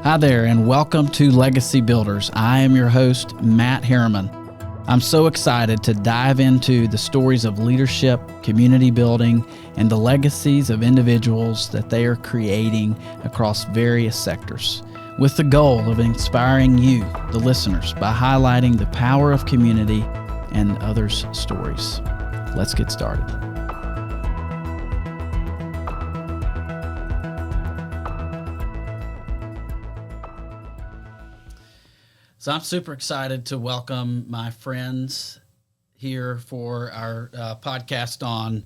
Hi there, and welcome to Legacy Builders. I am your host, Matt Herriman. I'm so excited to dive into the stories of leadership, community building, and the legacies of individuals that they are creating across various sectors, with the goal of inspiring you, the listeners, by highlighting the power of community and others' stories. Let's get started. So I'm super excited to welcome my friends here for our podcast on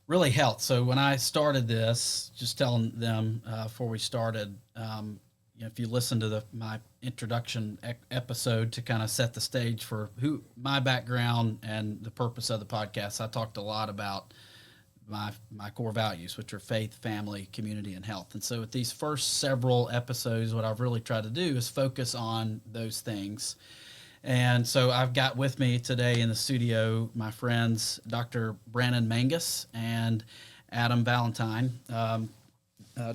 really health. So when I started this, just telling them before we started, if you listen to my introduction episode to kind of set the stage for my background and the purpose of the podcast, I talked a lot about my core values, which are faith, family, community, and health. And so with these first several episodes, what I've really tried to do is focus on those things. And so I've got with me today in the studio my friends, Dr. Brannon Mangus and Adam Valentine.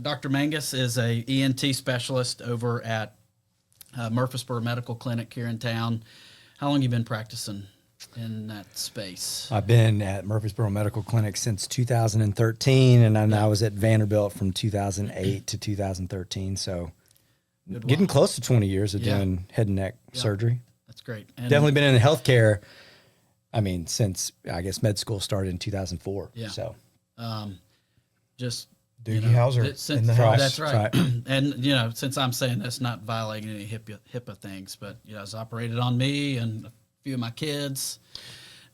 Dr. Mangus is a ENT specialist over at Murfreesboro Medical Clinic here in town. How long have you been practicing in that space? I've been at Murfreesboro Medical Clinic since 2013, and I was at Vanderbilt from 2008 to 2013. So getting close to 20 years of doing head and neck surgery. That's great. And definitely been in healthcare, since I guess med school started in 2004. Yeah. So just Doogie Howser in the house. That's right. And, since I'm saying that's not violating any HIPAA things, but, it's operated on me and a few of my kids.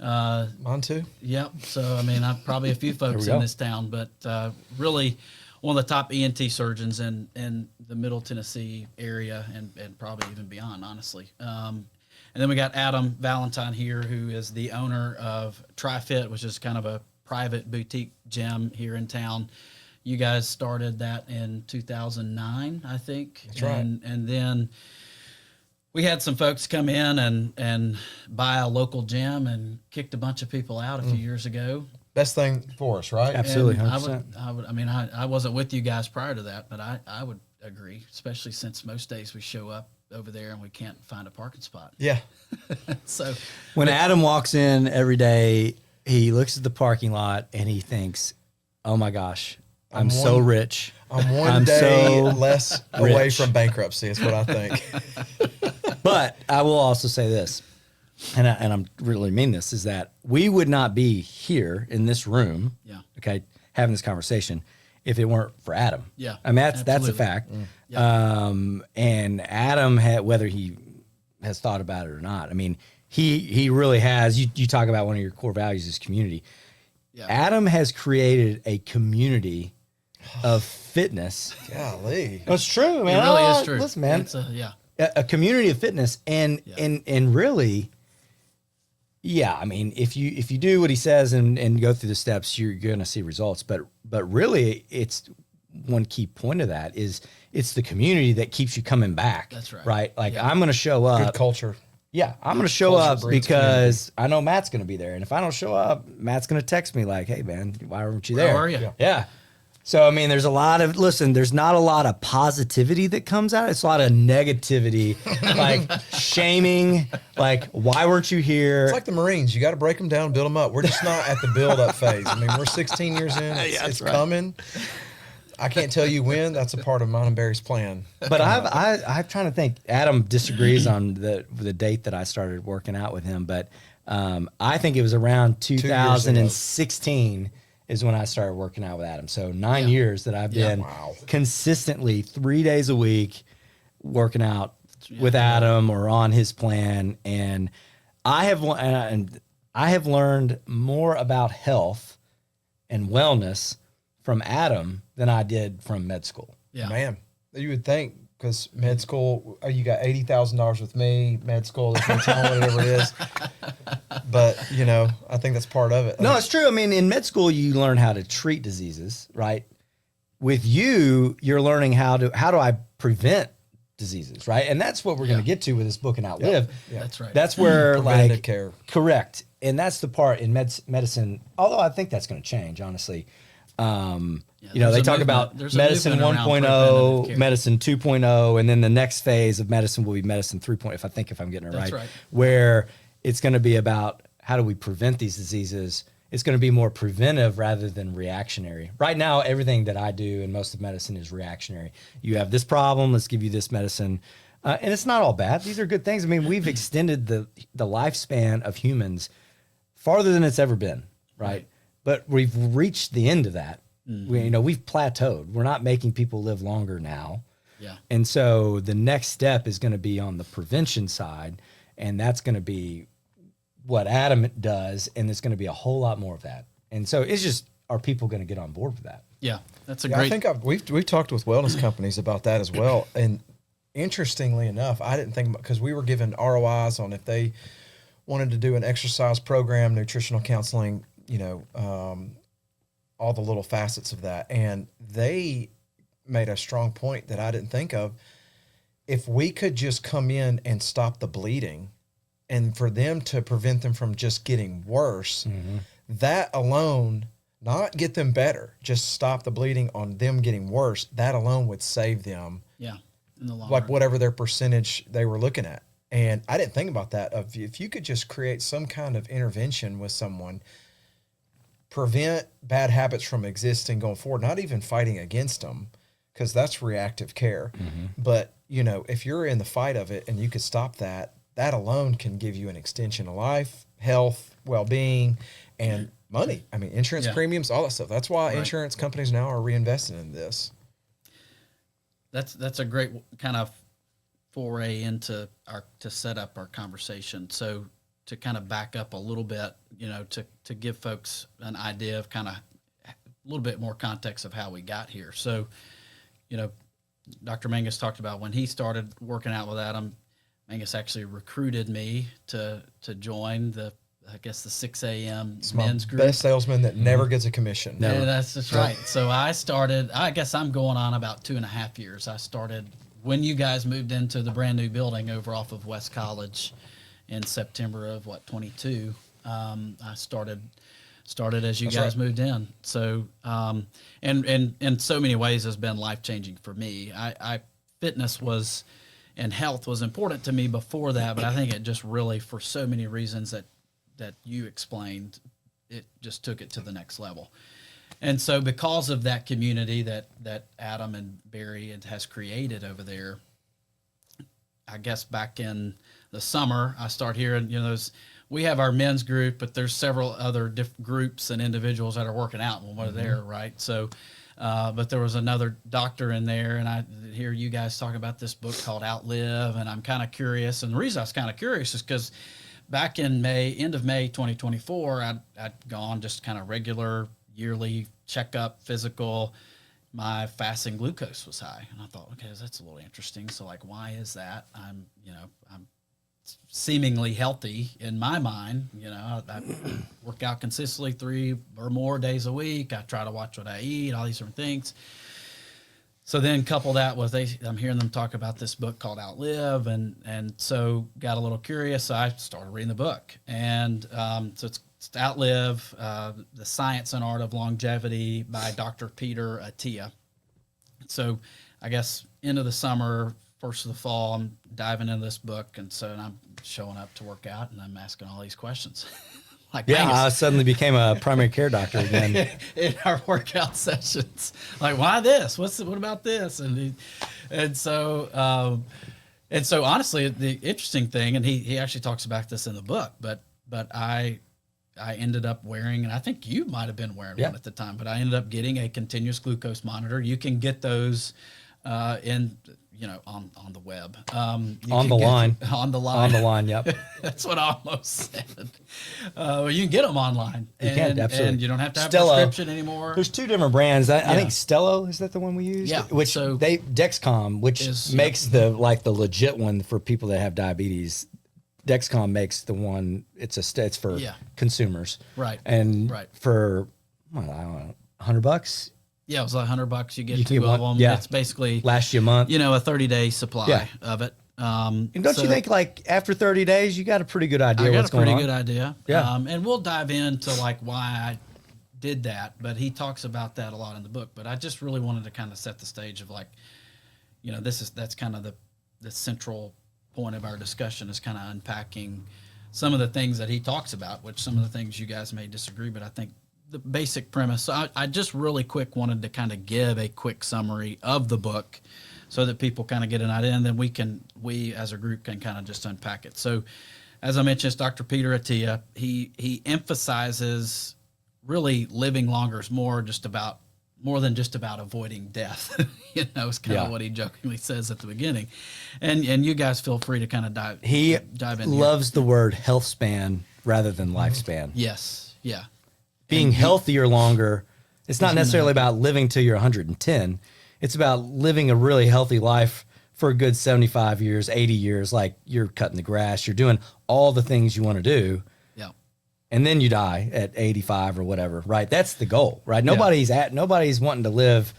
Mine too. Yep. So, I'm probably a few folks in this town, but really one of the top ENT surgeons in the Middle Tennessee area and probably even beyond, honestly. And then we got Adam Valentine here, who is the owner of Tri-Fit, which is kind of a private boutique gym here in town. You guys started that in 2009, I think. That's right. And then we had some folks come in and buy a local gym and kicked a bunch of people out a few years ago. Best thing for us, right? Absolutely, And 100%. I wasn't with you guys prior to that, but I would agree, especially since most days we show up over there and we can't find a parking spot. Yeah. So when Adam walks in every day, he looks at the parking lot and he thinks, "Oh my gosh, I'm so rich. I'm one day less away from bankruptcy," is what I think. But I will also say this, and I'm really mean this, is that we would not be here in this room, having this conversation if it weren't for Adam. Yeah, that's a fact. Yeah. And Adam whether he has thought about it or not, he really has. You talk about one of your core values is community. Yeah. Adam has created a community of fitness. Golly. That's true, man. It really is true. Listen, man. It's a community of fitness and really, if you do what he says and go through the steps, you're going to see results. But really, it's one key point of that is it's the community that keeps you coming back. That's right. Right? Like I'm going to show up. Good culture. Yeah, I'm going to show up because I know Matt's going to be there. And if I don't show up, Matt's going to text me like, "Hey, man, why weren't you there?" Where are you? Yeah. So, there's there's not a lot of positivity that comes out. It's a lot of negativity, like shaming, like, "Why weren't you here?" It's like the Marines. You got to break them down and build them up. We're just not at the build-up phase. We're 16 years in. It's coming. I can't tell you when. That's a part of mine and Barry's plan. But I'm trying to think. Adam disagrees on the date that I started working out with him, but I think it was around 2016 is when I started working out with Adam. So 9 years that I've been consistently 3 days a week working out with Adam or on his plan, and I have learned more about health and wellness from Adam than I did from med school. Yeah. Man, you would think, because med school, you got $80,000 with me, med school, whatever it is. But, I think that's part of it. No, it's true. In med school, you learn how to treat diseases, right? With you're learning how do I prevent diseases, right? And that's what we're going to get to with this book and Outlive. Yeah. That's right. That's where preventative care. Correct. And that's the part in medicine, although I think that's going to change, honestly. You know, they talk about medicine 1.0, medicine 2.0, and then the next phase of medicine will be medicine 3.0, if I'm getting it right. That's right. Where it's going to be about how do we prevent these diseases. It's going to be more preventive rather than reactionary. Right now, everything that I do in most of medicine is reactionary. You have this problem, let's give you this medicine. And it's not all bad. These are good things. I mean, we've extended the lifespan of humans farther than it's ever been, right? But we've reached the end of that. We've plateaued. We're not making people live longer now. Yeah. And so the next step is going to be on the prevention side, and that's going to be what Adam does, and there's going to be a whole lot more of that. And so it's just, are people going to get on board with that? Yeah, that's a great. I think we've talked with wellness companies about that as well. And interestingly enough, I didn't think about, because we were given ROIs on if they wanted to do an exercise program, nutritional counseling, all the little facets of that. And they made a strong point that I didn't think of. If we could just come in and stop the bleeding, and for them to prevent them from just getting worse, that alone, not get them better, just stop the bleeding on them getting worse, that alone would save them. Yeah. In the long like run. whatever their percentage they were looking at. And I didn't think about that. If you could just create some kind of intervention with someone, prevent bad habits from existing going forward, not even fighting against them, because that's reactive care. But, if you're in the fight of it and you could stop that, that alone can give you an extension of life, health, well-being, and money. I mean, insurance premiums, all that stuff. That's why insurance companies now are reinvesting in this. That's a great kind of foray into to set up our conversation. So to kind of back up a little bit, to give folks an idea of kind of a little bit more context of how we got here. So, Dr. Mangus talked about when he started working out with Adam, Mangus actually recruited me to join the 6 a.m. men's group. Best salesman that never gets a commission. Never. Yeah, that's right. So I started, I guess I'm going on about 2.5 years. I started when you guys moved into the brand new building over off of West College in September of 22. I started as you guys moved in. So, and in so many ways has been life-changing for me. Fitness and health was important to me before that, but I think it just really, for so many reasons that you explained, it just took it to the next level. And so because of that community that Adam and Barry has created over there, I guess back in the summer, I start hearing, we have our men's group, but there's several other groups and individuals that are working out when we're there, right? So, but there was another doctor in there, and I hear you guys talk about this book called Outlive, and I'm kind of curious. And the reason I was kind of curious is because back in end of May 2024, I'd gone just kind of regular yearly checkup, physical. My fasting glucose was high, and I thought, okay, that's a little interesting. So, why is that? I'm seemingly healthy in my mind. I work out consistently 3 or more days a week. I try to watch what I eat, all these different things. So then couple that with I'm hearing them talk about this book called Outlive, and so got a little curious. So I started reading the book, and so it's Outlive, The Science and Art of Longevity by Dr. Peter Attia. So I guess end of the summer, first of the fall, I'm diving into this book, and so I'm showing up to work out, and I'm asking all these questions. I suddenly became a primary care doctor again in our workout sessions. Why this? What about this? And so honestly, the interesting thing, and he actually talks about this in the book, but I ended up wearing, and I think you might have been wearing one at the time, but I ended up getting a continuous glucose monitor. You can get those on the web. On the line, yep. That's what I almost said. Well, you can get them online. You can, absolutely. And you don't have to have Stello. a prescription anymore. There's 2 different brands. I think Stello, is that the one we use? Yeah. Dexcom, which makes the legit one for people that have diabetes. Dexcom makes the one, it's for consumers. Right. And for, I don't know, $100? Yeah, it was like $100. You get 2 of them. Yeah. It's basically last you a month. A 30-day supply of it. And don't you think after 30 days you got a pretty good idea what's going on? I got a pretty good idea. Yeah. And we'll dive into why I did that, but he talks about that a lot in the book. But I just really wanted to kind of set the stage of like, that's kind of the central point of our discussion is kind of unpacking some of the things that he talks about, which some of the things you guys may disagree, but I think the basic premise. So I just really quick wanted to kind of give a quick summary of the book so that people kind of get an idea, and then we as a group can kind of just unpack it. So as I mentioned, it's Dr. Peter Attia. He emphasizes really living longer is more than just about avoiding death. It's kind of what he jokingly says at the beginning. And you guys feel free to kind of dive in. He loves the word health span rather than lifespan. Yes. Yeah. Being healthier longer, it's not necessarily about living till you're 110. It's about living a really healthy life for a good 75 years, 80 years, like you're cutting the grass, you're doing all the things you want to do. Yeah. And then you die at 85 or whatever, right? That's the goal, right? Nobody's wanting to live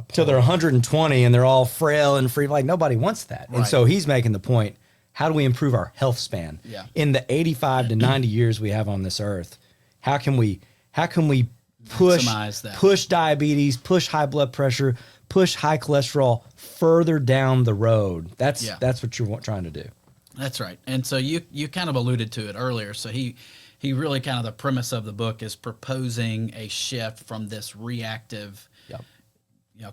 till they're 120 and they're all frail and free. Like nobody wants that. Right. And so he's making the point, how do we improve our health span? Yeah. In the 85 to 90 years we have on this earth, how can we push diabetes, push high blood pressure, push high cholesterol further down the road? That's what you're trying to do. That's right. And so you kind of alluded to it earlier. So he really kind of the premise of the book is proposing a shift from this reactive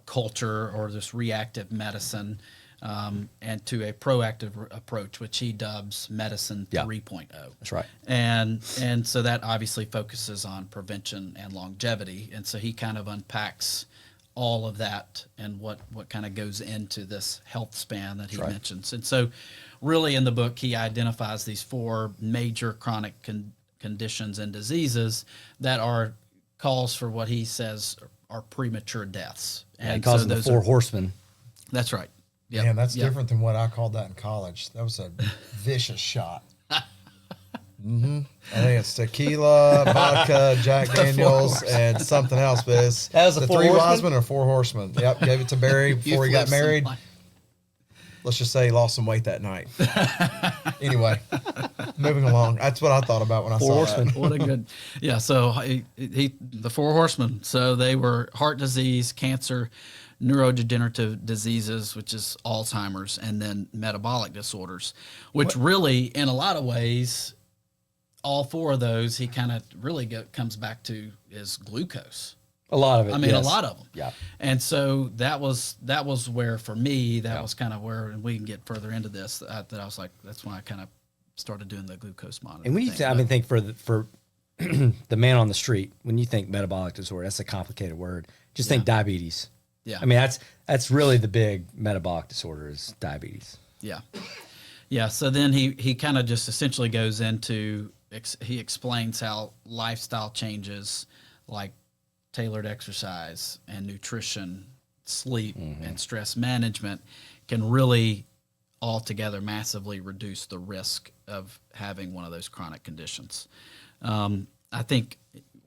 culture or this reactive medicine and to a proactive approach, which he dubs medicine 3.0. That's right. And so that obviously focuses on prevention and longevity. And so he kind of unpacks all of that and what kind of goes into this health span that he mentions. And so really in the book, he identifies these 4 major chronic conditions and diseases that are cause for what he says are premature deaths. And he calls them the 4 horsemen. That's right. Yep. Man, that's different than what I called that in college. That was a vicious shot. I think it's tequila, vodka, Jack Daniels, and something else. But it's that was the 4 3 horsemen? wise men or 4 horsemen. Yep, gave it to Barry before he got married. Let's just say he lost some weight that night. Anyway, moving along. That's what I thought about when I saw that. What a good, So the 4 horsemen. So they were heart disease, cancer, neurodegenerative diseases, which is Alzheimer's, and then metabolic disorders, which really, in a lot of ways, all 4 of those, he kind of really comes back to is glucose. A lot of it. A lot of them. Yeah. And so that was where, for me, that was kind of where, and we can get further into this, that I was like, that's when I kind of started doing the glucose monitoring. And when you think for the man on the street, when you think metabolic disorder, that's a complicated word. Just think diabetes. Yeah. I mean, that's really the big metabolic disorder is diabetes. Yeah. Yeah. So then he kind of just essentially goes into, he explains how lifestyle changes like tailored exercise and nutrition, sleep, and stress management can really altogether massively reduce the risk of having one of those chronic conditions. I think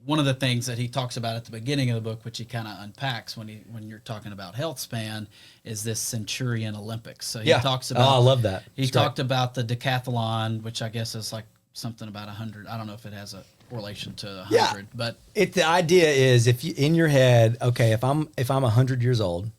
one of the things that he talks about at the beginning of the book, which he kind of unpacks when you're talking about health span, is this Centurion Olympics. So he talks about. Oh, I love that. He talked about the decathlon, which I guess is like something about 100. I don't know if it has a correlation to 100, but the idea is if you in your head, okay, if I'm 100 years old,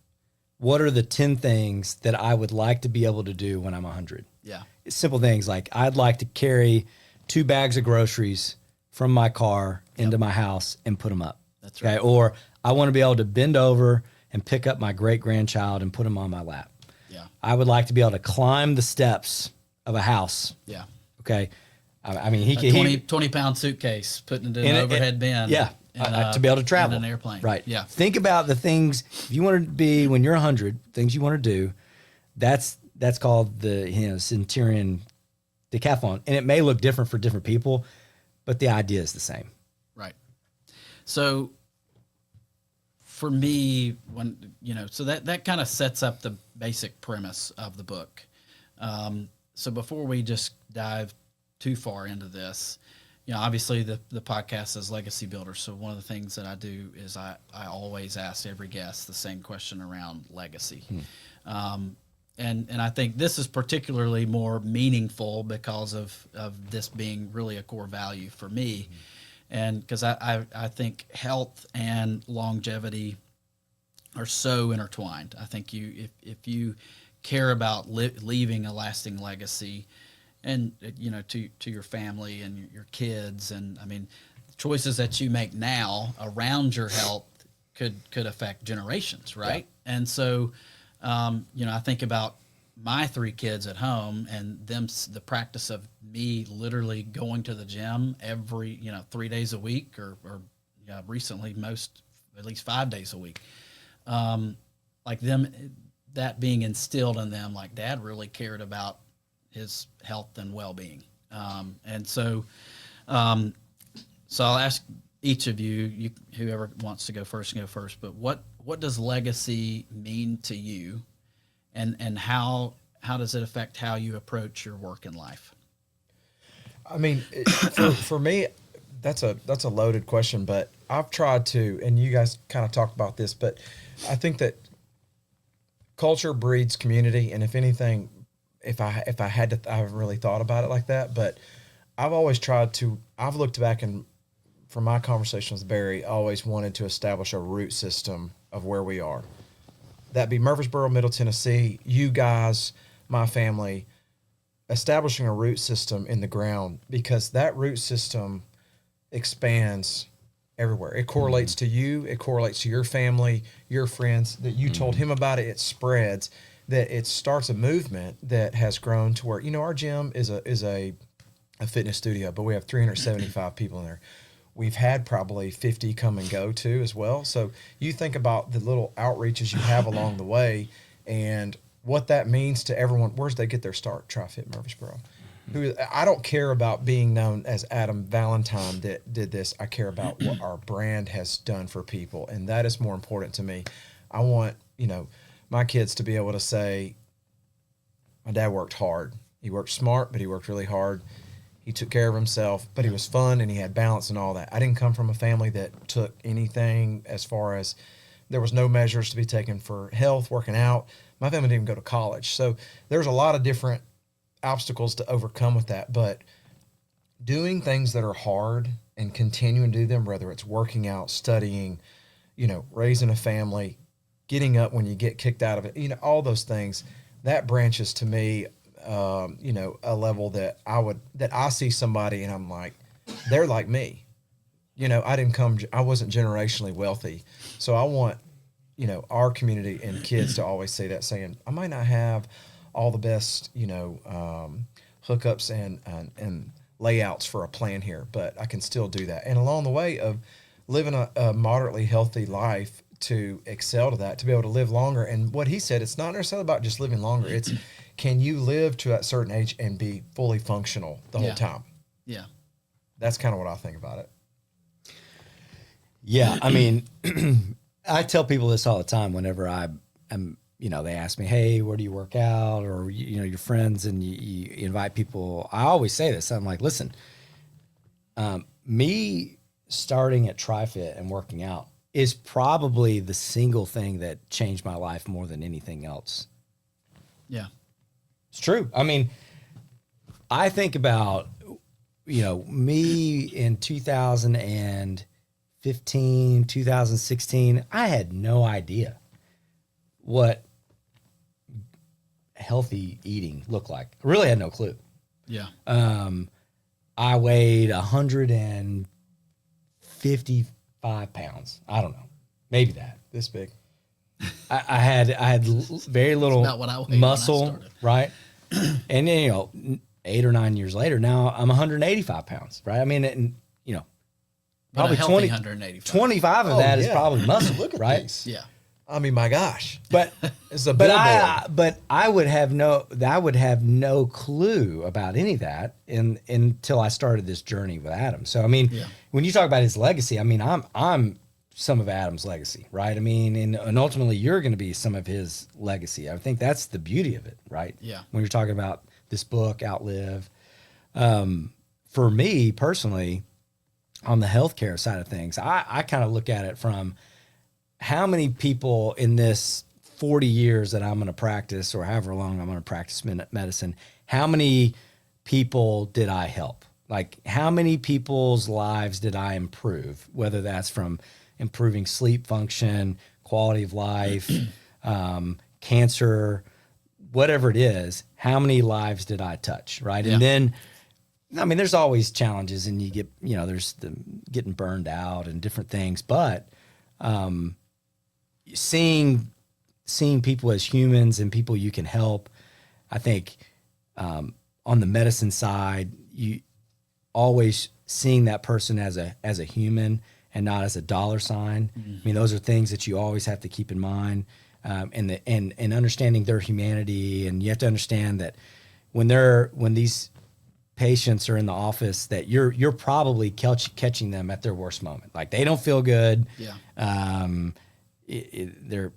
what are the 10 things that I would like to be able to do when I'm 100? Yeah. It's simple things like I'd like to carry 2 bags of groceries from my car into my house and put them up. That's right. Okay? Or I want to be able to bend over and pick up my great-grandchild and put him on my lap. Yeah. I would like to be able to climb the steps of a house. Yeah. Okay. I mean, he A can 20-pound suitcase, putting it in an overhead bin. Yeah. To be able to travel. In an airplane. Right. Yeah. Think about the things if you want to be when you're 100, things you want to do. That's called the Centurion decathlon. And it may look different for different people, but the idea is the same. Right. So for me, so that kind of sets up the basic premise of the book. So before we just dive too far into this, obviously the podcast is Legacy Builder. So one of the things that I do is I always ask every guest the same question around legacy. And I think this is particularly more meaningful because of this being really a core value for me. And because I think health and longevity are so intertwined. I think if you care about leaving a lasting legacy, and to your family and your kids, and I mean, choices that you make now around your health could affect generations, right? Yeah. And so, I think about my 3 kids at home and the practice of me literally going to the gym every 3 days a week, or recently at least 5 days a week. Like that being instilled in them, like Dad really cared about his health and well-being. And so I'll ask each of you, whoever wants to go first, but what does legacy mean to you, and how does it affect how you approach your work in life? I mean, for me, that's a loaded question, but I've tried to, and you guys kind of talked about this, but I think that culture breeds community. And if anything, if I had to, I haven't really thought about it like that, but I've always I've looked back, and from my conversations with Barry, I always wanted to establish a root system of where we are. That be Murfreesboro, Middle Tennessee, you guys, my family, establishing a root system in the ground, because that root system expands everywhere. It correlates to you. It correlates to your family, your friends. That you told him about it, it spreads. That it starts a movement that has grown to where, our gym is a fitness studio, but we have 375 people in there. We've had probably 50 come and go too as well. So you think about the little outreaches you have along the way and what that means to everyone. Where do they get their start? Tri-Fit Murfreesboro. I don't care about being known as Adam Valentine that did this. I care about what our brand has done for people, and that is more important to me. I want, my kids to be able to say, my dad worked hard. He worked smart, but he worked really hard. He took care of himself, but he was fun and he had balance and all that. I didn't come from a family that took anything as far as there was no measures to be taken for health, working out. My family didn't even go to college. So there's a lot of different obstacles to overcome with that. But doing things that are hard and continuing to do them, whether it's working out, studying, raising a family, getting up when you get kicked out of it, all those things, that branches to me, a level that I see somebody and I'm like, they're like me. I wasn't generationally wealthy. So I want, our community and kids to always say that, saying, I might not have all the best, hookups and layouts for a plan here, but I can still do that. And along the way of living a moderately healthy life to excel to that, to be able to live longer. And what he said, it's not necessarily about just living longer. It's, can you live to that certain age and be fully functional the whole time? Yeah. That's kind of what I think about it. Yeah. I mean, I tell people this all the time whenever I'm, they ask me, hey, where do you work out? Or, your friends, and you invite people. I always say this. I'm like, listen, me starting at Tri-Fit and working out is probably the single thing that changed my life more than anything else. Yeah. It's true. I mean, I think about, me in 2015, 2016, I had no idea what healthy eating looked like. I really had no clue. Yeah. I weighed 155 pounds. I don't know. Maybe that. This big. I had very little muscle, right? And then, 8 or 9 years later, now I'm 185 pounds, right? I mean, and, probably 25 of that is probably muscle. Look at right? These. Yeah. I mean, my gosh. But it's a billboard. I would have no clue about any of that until I started this journey with Adam. So I mean, when you talk about his legacy, I mean, I'm some of Adam's legacy, right? I mean, and ultimately you're going to be some of his legacy. I think that's the beauty of it, right? Yeah. When you're talking about this book, Outlive, for me personally, on the healthcare side of things, I kind of look at it from how many people in this 40 years that I'm going to practice, or however long I'm going to practice medicine, how many people did I help? Like, how many people's lives did I improve? Whether that's from improving sleep function, quality of life, cancer, whatever it is, how many lives did I touch, right? Yeah. And then, I mean, there's always challenges, and you get, there's the getting burned out and different things, but seeing people as humans and people you can help, I think on the medicine side, you always seeing that person as a human and not as a dollar sign. Mm-hmm. I mean, those are things that you always have to keep in mind, and understanding their humanity. And you have to understand that when these patients are in the office, that you're probably catching them at their worst moment. Like, they don't feel good. Yeah. They're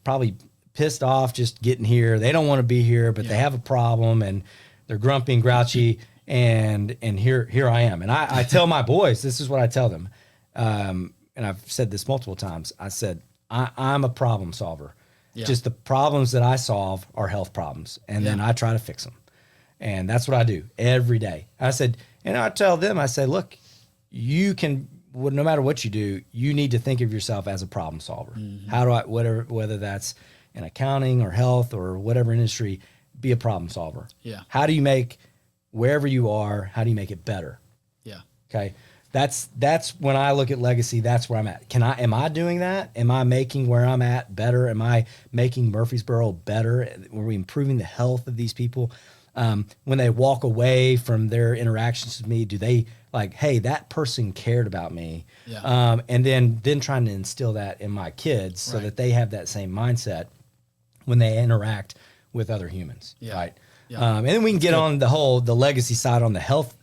probably pissed off just getting here. They don't want to be here, but they have a problem, and they're grumpy and grouchy. And here I am. And I tell my boys, this is what I tell them. And I've said this multiple times. I said, I'm a problem solver. Yeah. Just the problems that I solve are health problems. And then I try to fix them. And that's what I do every day. I said, and I tell them, I say, look, you can, no matter what you do, you need to think of yourself as a problem solver. Mm-hmm. How do I, whether that's in accounting or health or whatever industry, be a problem solver. Yeah. How do you make wherever you are, how do you make it better? Yeah. Okay. That's when I look at legacy, that's where I'm at. Am I doing that? Am I making where I'm at better? Am I making Murfreesboro better? Are we improving the health of these people? When they walk away from their interactions with me, do they like, hey, that person cared about me? Yeah. And then trying to instill that in my kids so that they have that same mindset when they interact with other humans. Yeah. Right. Yeah. And then we can get on the legacy side, on the health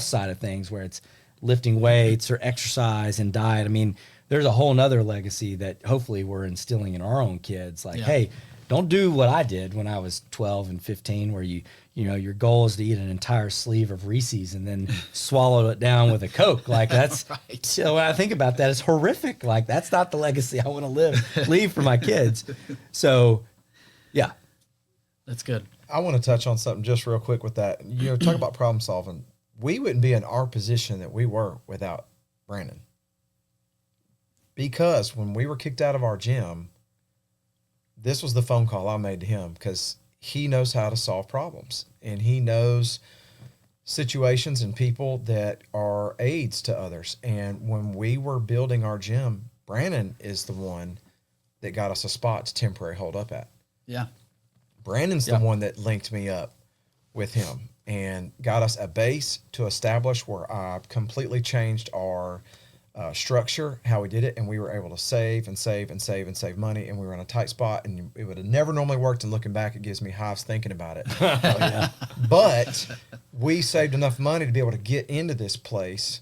side of things, where it's lifting weights or exercise and diet. I mean, there's a whole nother legacy that hopefully we're instilling in our own kids. Like, hey, don't do what I did when I was 12 and 15, where your goal is to eat an entire sleeve of Reese's and then swallow it down with a Coke. Like, that's right. So when I think about that, it's horrific. Like, that's not the legacy I want to leave for my kids. So, yeah. That's good. I want to touch on something just real quick with that. Talk about problem solving. We wouldn't be in our position that we were without Brannon. Because when we were kicked out of our gym, this was the phone call I made to him, because he knows how to solve problems, and he knows situations and people that are aids to others. And when we were building our gym, Brannon is the one that got us a spot to temporary hold up at. Yeah. Brandon's the one that linked me up with him and got us a base to establish, where I completely changed our structure, how we did it, and we were able to save and save and save and save money, and we were in a tight spot, and it would have never normally worked, and looking back, it gives me hives thinking about it. But we saved enough money to be able to get into this place,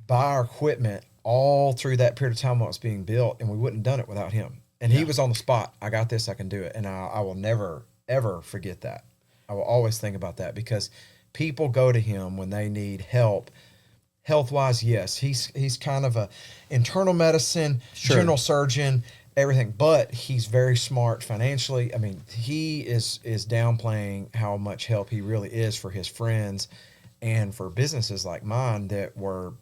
buy our equipment all through that period of time while it was being built, and we wouldn't have done it without him. And he was on the spot. I got this, I can do it. And I will never, ever forget that. I will always think about that, because people go to him when they need help. Health-wise, yes, he's kind of a internal medicine, general surgeon, everything, but he's very smart financially. I mean, he is downplaying how much help he really is for his friends and for businesses like mine that were,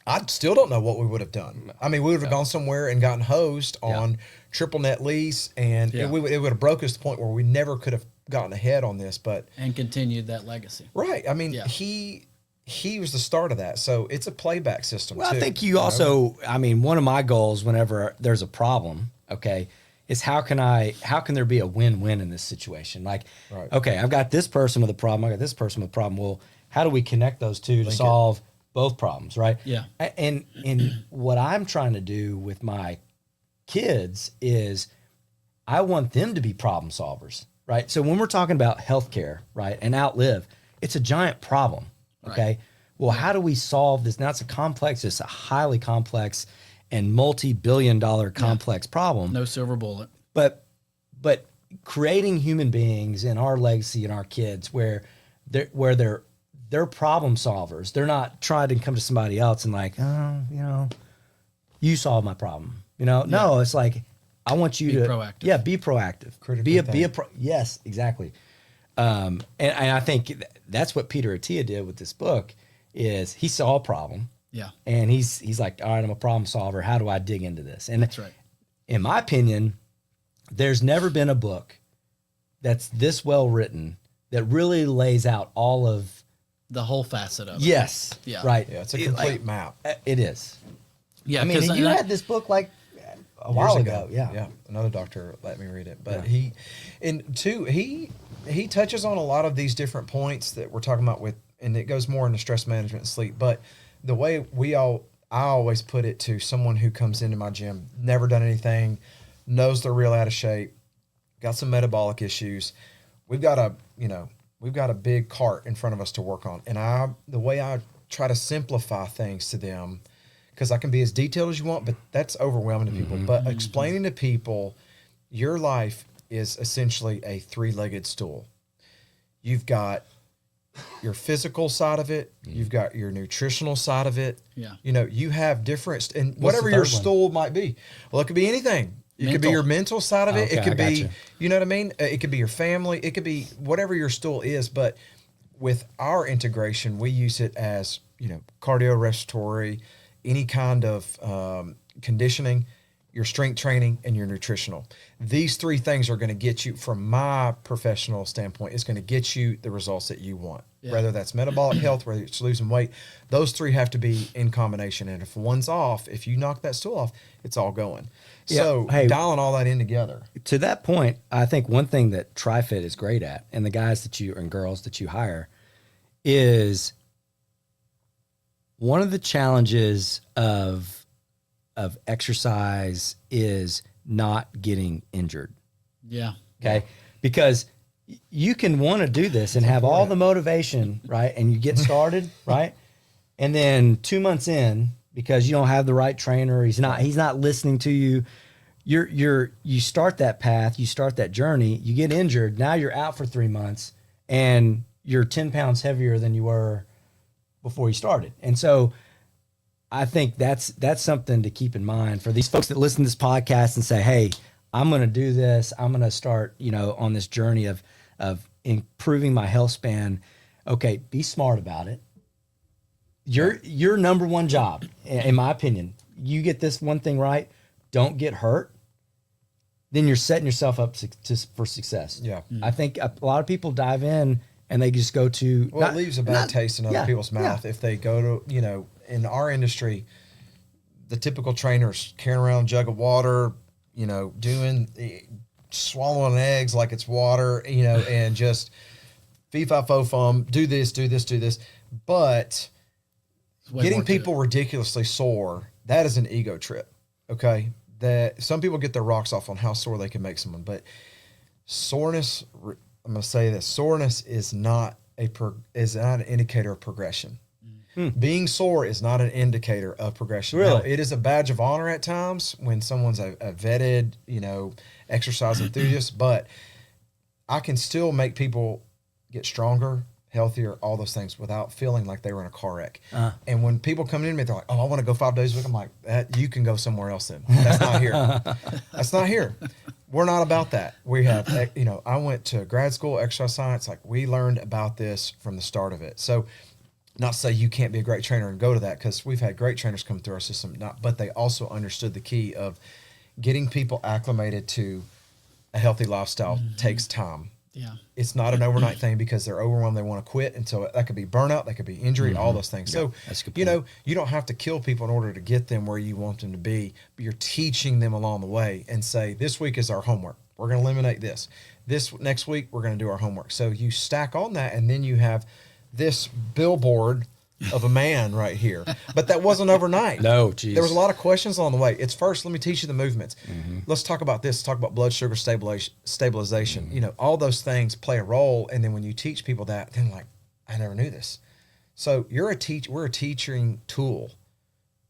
I still don't know what we would have done. I mean, we would have gone somewhere and gotten hosed on triple net lease, and it would have broke us to the point where we never could have gotten ahead on this, and continued that legacy. Right. I mean, he was the start of that. So it's a playback system, well, too. I think you also, I mean, one of my goals whenever there's a problem, is how can there be a win-win in this situation? Like, okay, I've got this person with a problem, I got this person with a problem. Well, how do we connect those two to solve both problems, right? Yeah. And what I'm trying to do with my kids is I want them to be problem solvers, right? So when we're talking about healthcare, right, and outlive, it's a giant problem. Okay. Right. Well, how do we solve this? Now, it's a highly complex and multi-billion-dollar complex problem. No silver bullet. But creating human beings in our legacy and our kids where they're problem solvers. They're not trying to come to somebody else and like, oh, you solve my problem. No, it's like, I want you to be proactive. Yeah, be proactive. Yes, exactly. And I think that's what Peter Attia did with this book, is he saw a problem. Yeah. And he's like, all right, I'm a problem solver. How do I dig into this? And That's right. in my opinion, there's never been a book that's this well written that really lays out all of The whole facet of it. yes, Yeah. right. Yeah, it's a complete map. It is. Yeah. I mean, 'cause- and you had this book like a while ago. Yeah. Yeah. Another doctor let me read it. But he touches on a lot of these different points that we're talking about with, and it goes more into stress management and sleep. But the way I always put it to someone who comes into my gym, never done anything, knows they're real out of shape, got some metabolic issues. We've got a big cart in front of us to work on. And the way I try to simplify things to them, because I can be as detailed as you want, but that's overwhelming to people. But explaining to people, your life is essentially a 3-legged stool. You've got your physical side of it. You've got your nutritional side of it. Yeah. You have different, and What's whatever the your third one? stool might be. Well, it could be anything. It could be Mental. your mental side of it. Okay, It could I be, gotcha. you know what I mean? It could be your family. It could be whatever your stool is. But with our integration, we use it as, cardiorespiratory, any kind of conditioning, your strength training, and your nutritional. These 3 things are going to get you, from my professional standpoint, it's going to get you the results that you want. Yeah. Whether that's metabolic health, whether it's losing weight, those 3 have to be in combination. And if one's off, if you knock that stool off, it's all going. Yeah. So Hey, dialing all that in together. to that point, I think one thing that Tri-Fit is great at, and the guys that you and girls that you hire, is one of the challenges of exercise is not getting injured. Yeah. Okay. Because you can want to do this and have all the motivation, right? And you get started, right? And then 2 months in, because you don't have the right trainer, he's not listening to you. You start that path, you start that journey, you get injured. Now you're out for 3 months and you're 10 pounds heavier than you were before you started. And so I think that's something to keep in mind for these folks that listen to this podcast and say, hey, I'm going to do this. I'm going to start, on this journey of improving my health span. Okay. Be smart about it. Your number one job, in my opinion, you get this one thing right, don't get hurt, then you're setting yourself up for success. Yeah. I think a lot of people dive in and they just go to, Well, it leaves a bad taste in other people's mouth if they go to, in our industry, the typical trainer's carrying around a jug of water, swallowing eggs like it's water, and just fee-fi-fo-fum, do this. But way getting more to people ridiculously sore, that is an ego trip, okay? That some people get their rocks off on how sore they can make someone, but soreness, I'm going to say this, soreness is not an indicator of progression. Being sore is not an indicator of progression. Really? Now, it is a badge of honor at times when someone's a vetted, exercise enthusiast, but I can still make people get stronger, healthier, all those things without feeling like they were in a car wreck. And when people come in to me, they're like, oh, I want to go 5 days a week. I'm like, you can go somewhere else then. That's not here. That's not here. We're not about that. We have, I went to grad school, exercise science. Like, we learned about this from the start of it. So, not to say you can't be a great trainer and go to that, because we've had great trainers come through our system, but they also understood the key of getting people acclimated to a healthy lifestyle takes time. Yeah. It's not an overnight thing because they're overwhelmed. They want to quit. And so that could be burnout. That could be injury, all those things. So, that's a good point. you don't have to kill people in order to get them where you want them to be, but you're teaching them along the way and say, this week is our homework. We're going to eliminate this. This next week, we're going to do our homework. So you stack on that, and then you have this billboard of a man right here. But that wasn't overnight. No, geez. There was a lot of questions along the way. It's first, let me teach you the movements. Let's talk about this. Talk about blood sugar stabilization. All those things play a role. And then when you teach people that, then like, I never knew this. So we're a teaching tool.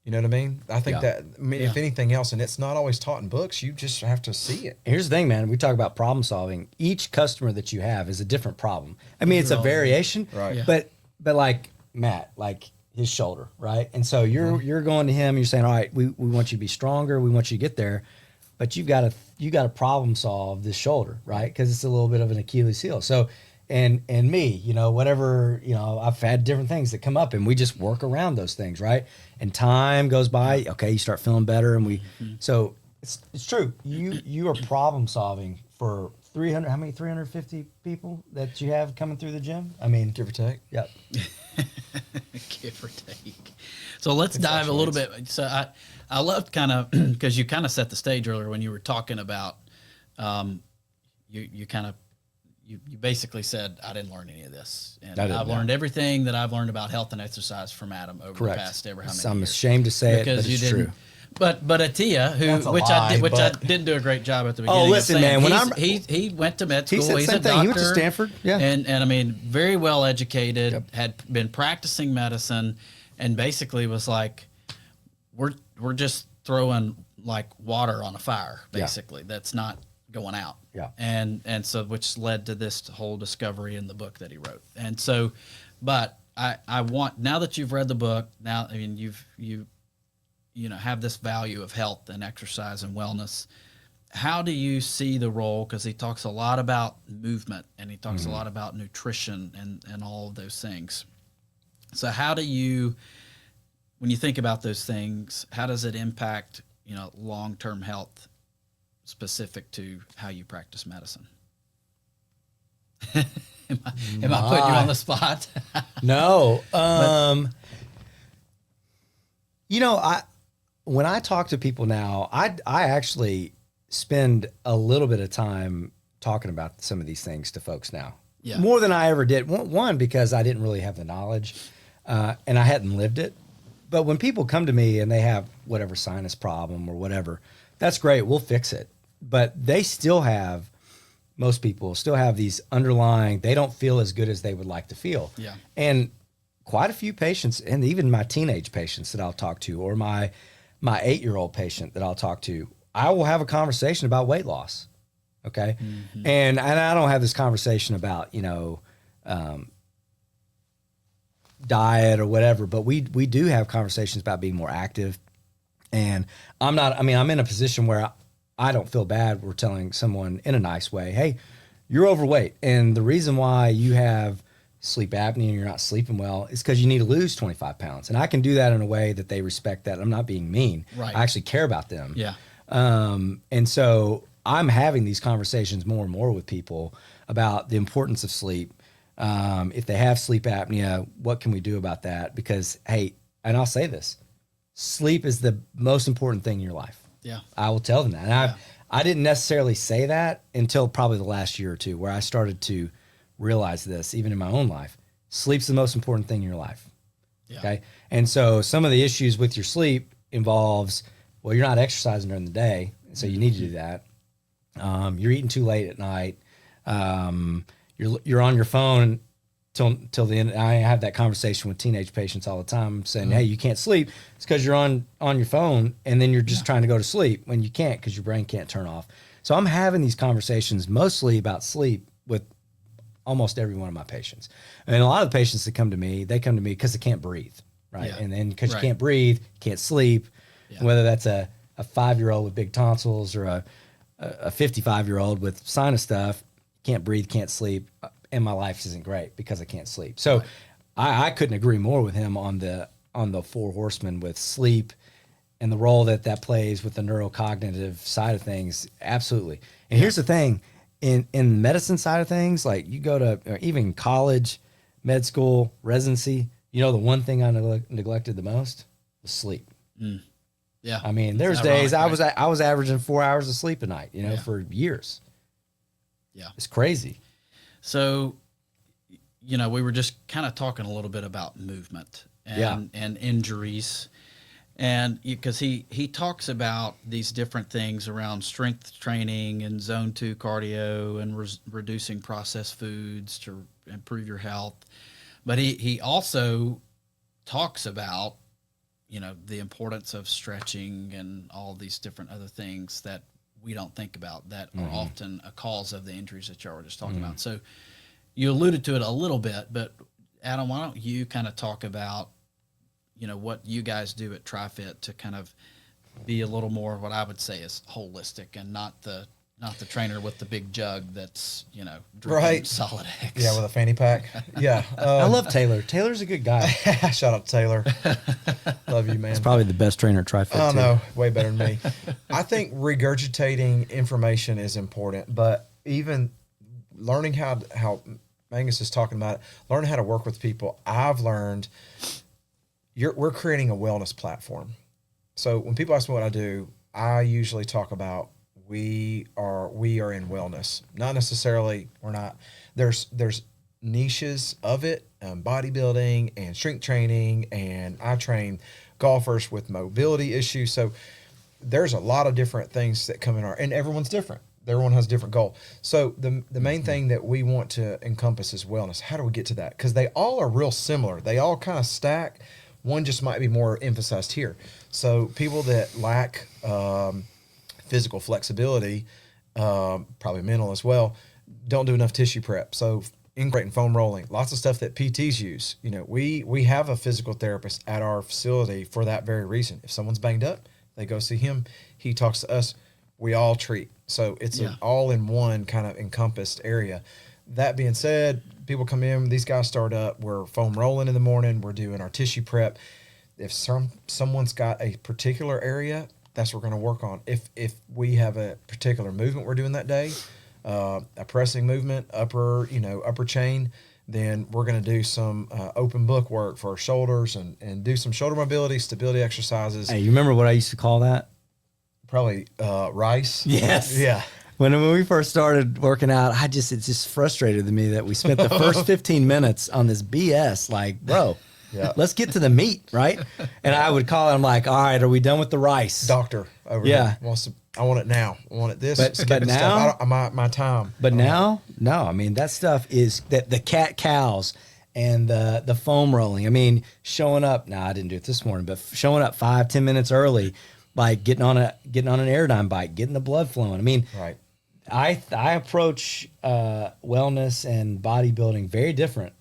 You know what I mean? I think if anything else, and it's not always taught in books, you just have to see it. Here's the thing, man. We talk about problem solving. Each customer that you have is a different problem. I mean, it's a variation, Right. Yeah. but like Matt, like his shoulder, right? And so you're going to him. You're saying, all right, we want you to be stronger. We want you to get there, but you got to problem solve this shoulder, right? Because it's a little bit of an Achilles heel. So and me, you know, whatever, you know, I've had different things that come up and we just work around those things, right? And time goes by, okay, you start feeling better, and so it's true. You are problem solving for 300, how many, 350 people that you have coming through the gym? I mean, Give or take. Yep. Give or take. So let's dive a little bit. So I loved kind of, because you kind of set the stage earlier when you were talking about, you basically said, I didn't learn any of this. And I've learned everything that I've learned about health and exercise from Adam over the past ever how many I'm years. ashamed to say it, but it's true. But Atia, which I didn't do a great job at the beginning. Oh, listen, man, he went to med school. He said He's same a thing. doctor. He went to Stanford. Yeah. And I mean, very well educated, had been practicing medicine, and basically was like, we're just throwing like water on a fire, basically. That's not going out. Yeah. And so, which led to this whole discovery in the book that he wrote. And so, but I want, now that you've read the book, now, I mean, you know, have this value of health and exercise and wellness. How do you see the role? Because he talks a lot about movement, and he talks a lot about nutrition and all of those things. So how do you, when you think about those things, how does it impact, you know, long-term health specific to how you practice medicine? Am I putting you on the spot? No. You know, when I talk to people now, I actually spend a little bit of time talking about some of these things to folks now. Yeah. More than I ever did. One, because I didn't really have the knowledge, and I hadn't lived it. But when people come to me and they have whatever sinus problem or whatever, that's great. We'll fix it. But they still have, most people still have these underlying, they don't feel as good as they would like to feel. Yeah. And quite a few patients, and even my teenage patients that I'll talk to, or my 8-year-old patient that I'll talk to, I will have a conversation about weight loss. Okay. Mm-hmm. And I don't have this conversation about, you know, diet or whatever, but we do have conversations about being more active. And I'm in a position where I don't feel bad. We're telling someone in a nice way, hey, you're overweight. And the reason why you have sleep apnea and you're not sleeping well is because you need to lose 25 pounds. And I can do that in a way that they respect that. I'm not being mean. Right. I actually care about them. Yeah. And so I'm having these conversations more and more with people about the importance of sleep. If they have sleep apnea, what can we do about that? Because, hey, and I'll say this, sleep is the most important thing in your life. Yeah. I will tell them that. And I didn't necessarily say that until probably the last year or two, where I started to realize this, even in my own life. Sleep's the most important thing in your life. Yeah. Okay. And so some of the issues with your sleep involves, well, you're not exercising during the day, so you need to do that. You're eating too late at night. You're on your phone till the end. I have that conversation with teenage patients all the time, saying, hey, you can't sleep. It's because you're on your phone, and then you're just trying to go to sleep when you can't, because your brain can't turn off. So I'm having these conversations mostly about sleep with almost every one of my patients. And a lot of the patients that come to me, they come to me because they can't breathe, right? Yeah. And then because you can't breathe, can't sleep, whether that's a 5-year-old with big tonsils or a 55-year-old with sinus stuff, can't breathe, can't sleep, and my life isn't great because I can't sleep. So I couldn't agree more with him on the 4 horsemen with sleep and the role that plays with the neurocognitive side of things. Absolutely. And here's the thing, in the medicine side of things, like you go to even college, med school, residency, you know, the one thing I neglected the most was sleep. Mm. Yeah. I mean, there's days I was averaging 4 hours of sleep a night, you know, for years. Yeah. It's crazy. So, you know, we were just kind of talking a little bit about movement and injuries. And because he talks about these different things around strength training and zone 2 cardio and reducing processed foods to improve your health. But he also talks about, you know, the importance of stretching and all these different other things that we don't think about that are often a cause of the injuries that y'all were just talking about. So you alluded to it a little bit, but Adam, why don't you kind of talk about, you know, what you guys do at Tri-Fit to kind of be a little more what I would say is holistic and not the Not the trainer with the big jug that's, drinking Right. solid X. Yeah, with a fanny pack. Yeah. I love Taylor. Taylor's a good guy. Shout out to Taylor. Love you, man. He's probably the best trainer at Tri-Fit. I too. know, way better than me. I think regurgitating information is important, but even learning how Mangus is talking about it, learning how to work with people. I've learned we're creating a wellness platform. So when people ask me what I do, I usually talk about we are in wellness. Not necessarily we're not. There's niches of it, bodybuilding and strength training, and I train golfers with mobility issues. So there's a lot of different things that come in and everyone's different. Everyone has a different goal. So the main thing that we want to encompass is wellness. How do we get to that? Because they all are real similar. They all kind of stack. One just might be more emphasized here. So people that lack physical flexibility, probably mental as well, don't do enough tissue prep. So incorporating foam rolling, lots of stuff that PTs use. We have a physical therapist at our facility for that very reason. If someone's banged up, they go see him. He talks to us. We all treat. So it's an all-in-one kind of encompassed area. That being said, people come in, these guys start up, we're foam rolling in the morning, we're doing our tissue prep. If someone's got a particular area, that's what we're going to work on. If we have a particular movement we're doing that day, a pressing movement, upper chain, then we're going to do some open book work for our shoulders and do some shoulder mobility, stability exercises. Hey, you remember what I used to call that? Probably rice. Yes. Yeah. When we first started working out, it just frustrated me that we spent the first 15 minutes on this BS. Like, bro, let's get to the meat, right? And I would call him like, all right, are we done with the rice? Doctor over here wants to, I want it now. I want it this. But now, stuff. My time. But now, no. I mean, that stuff is the cat cows and the foam rolling. I mean, showing up. Now, I didn't do it this morning, but showing up 5-10 minutes early, like getting on an Airdyne bike, getting the blood flowing. I mean, right. I approach wellness and bodybuilding very different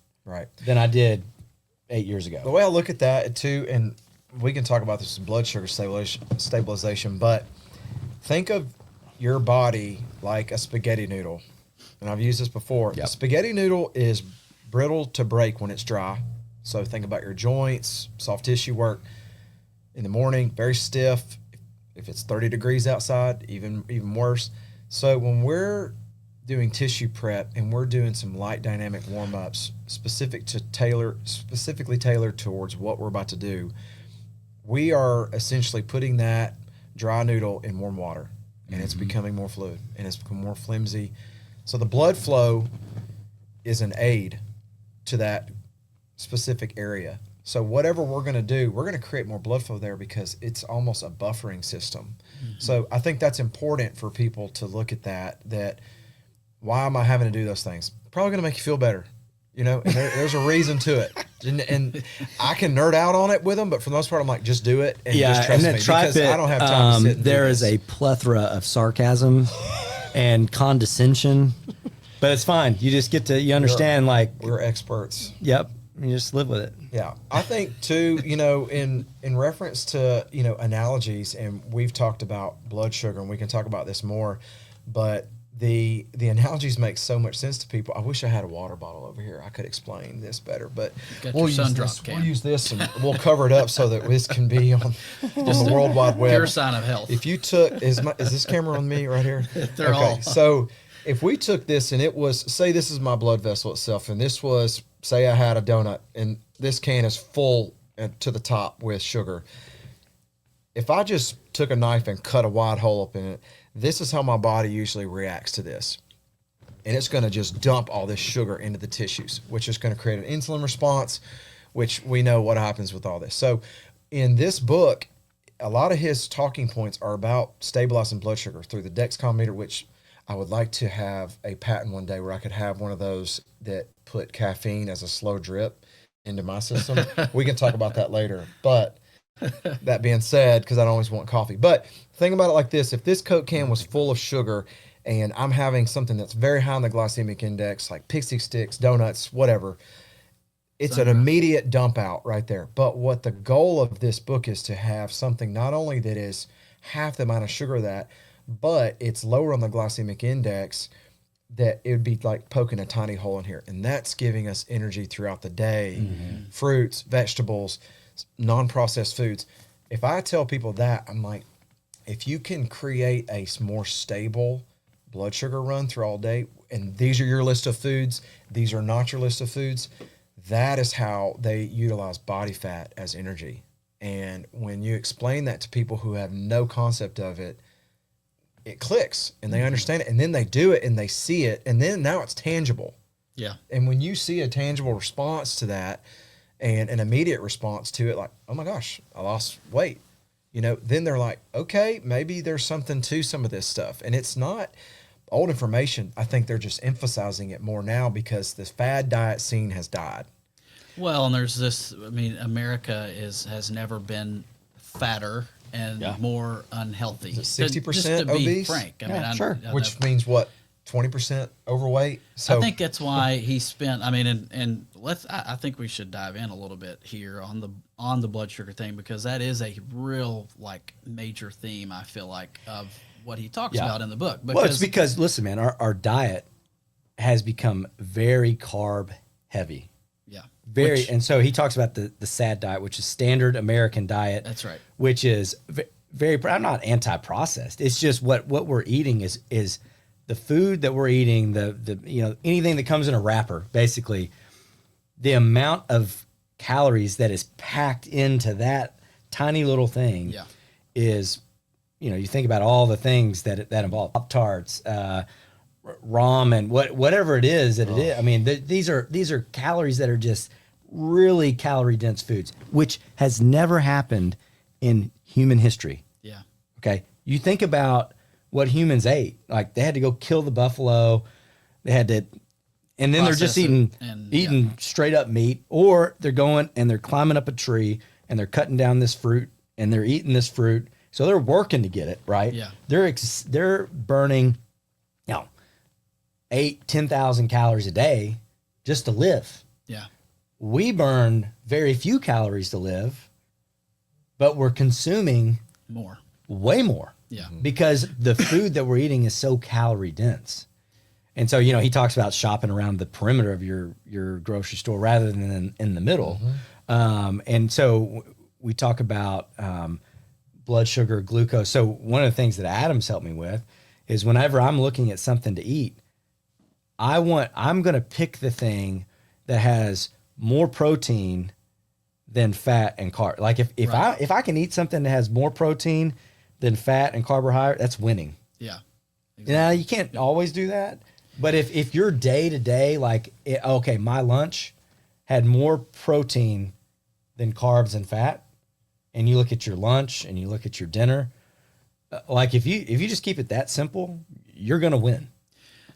than I did 8 years ago. The way I look at that too, and we can talk about this blood sugar stabilization, but think of your body like a spaghetti noodle. And I've used this before. Yep. A spaghetti noodle is brittle to break when it's dry. So think about your joints, soft tissue work. In the morning, very stiff. If it's 30 degrees outside, even worse. So when we're doing tissue prep and we're doing some light dynamic warm-ups specifically tailored towards what we're about to do, we are essentially putting that dry noodle in warm water, and it's becoming more fluid and it's becoming more flimsy. So the blood flow is an aid to that specific area. So whatever we're going to do, we're going to create more blood flow there because it's almost a buffering system. Mm-hmm. So I think that's important for people to look at that why am I having to do those things? Probably going to make you feel better, and there's a reason to it. And I can nerd out on it with them, but for the most part, I'm like, just do it and just trust me because I don't have time to sit and there is a plethora of sarcasm and condescension, but it's fine. You just get to, you understand, we're experts. Yep. You just live with it. Yeah. I think too, in reference to, analogies, and we've talked about blood sugar and we can talk about this more, but the analogies make so much sense to people. I wish I had a water bottle over here. I could explain this better, but we'll use this and we'll cover it up so that this can be on the World Wide Web. Pure sign of health. If you took, is this camera on me right here? They're all. So if we took this and it was, say this is my blood vessel itself, and this was, say I had a donut and this can is full to the top with sugar. If I just took a knife and cut a wide hole up in it, this is how my body usually reacts to this. And it's going to just dump all this sugar into the tissues, which is going to create an insulin response, which we know what happens with all this. So in this book, a lot of his talking points are about stabilizing blood sugar through the Dexcom which I would like to have a patent one day where I could have one of those that put caffeine as a slow drip into my system. We can talk about that later. But that being said, because I don't always want coffee. But think about it like this. If this Coke can was full of sugar and I'm having something that's very high on the glycemic index, like Pixie Sticks, donuts, whatever, it's an immediate dump out right there. But what the goal of this book is to have something not only that is half the amount of sugar but it's lower on the glycemic index, that it would be like poking a tiny hole in here. And that's giving us energy throughout the day. Fruits, vegetables, non-processed foods. If I tell people that, I'm like, if you can create a more stable blood sugar run through all day, and these are your list of foods, these are not your list of foods, that is how they utilize body fat as energy. And when you explain that to people who have no concept of it, it clicks and they understand it, and then they do it and they see it, and then now it's tangible. Yeah. And when you see a tangible response to that and an immediate response to it, like, oh my gosh, I lost weight, then they're like, okay, maybe there's something to some of this stuff. And it's not old information. I think they're just emphasizing it more now because this fad diet scene has died. Well, and there's this, America has never been fatter and more unhealthy. 60% just to be obese? frank. Sure. Which means what? 20% overweight? So I think that's why he spent, and I think we should dive in a little bit here on the blood sugar thing, because that is a real major theme, I feel like, of what he talks about in the book. Well, it's because, listen, man, our diet has become very carb heavy. Yeah. And so he talks about the SAD diet, which is standard American diet. That's right. Which is very, I'm not anti-processed. It's just what we're eating is the food that we're eating, the anything that comes in a wrapper, basically, the amount of calories that is packed into that tiny little thing is, you think about all the things that involve Pop-Tarts, ramen, whatever it is that it is. These are calories that are just really calorie dense foods, which has never happened in human history. Yeah. Okay. You think about what humans ate. Like, they had to go kill the buffalo. They had to, and then they're just eating straight up meat, or they're going and they're climbing up a tree and they're cutting down this fruit and they're eating this fruit. So they're working to get it, right? Yeah. They're burning, 10,000 calories a day just to live. Yeah. We burn very few calories to live, but we're consuming way more. Yeah. Because the food that we're eating is so calorie dense. And so, he talks about shopping around the perimeter of your grocery store rather than in the middle. And so we talk about blood sugar, glucose. So one of the things that Adam's helped me with is whenever I'm looking at something to eat, I'm going to pick the thing that has more protein than fat and carb. Like if I can eat something that has more protein than fat and carbohydrate, that's winning. Yeah. Exactly. Now, you can't always do that, but if your day to day, my lunch had more protein than carbs and fat, and you look at your lunch and you look at your dinner, if you just keep it that simple, you're going to win.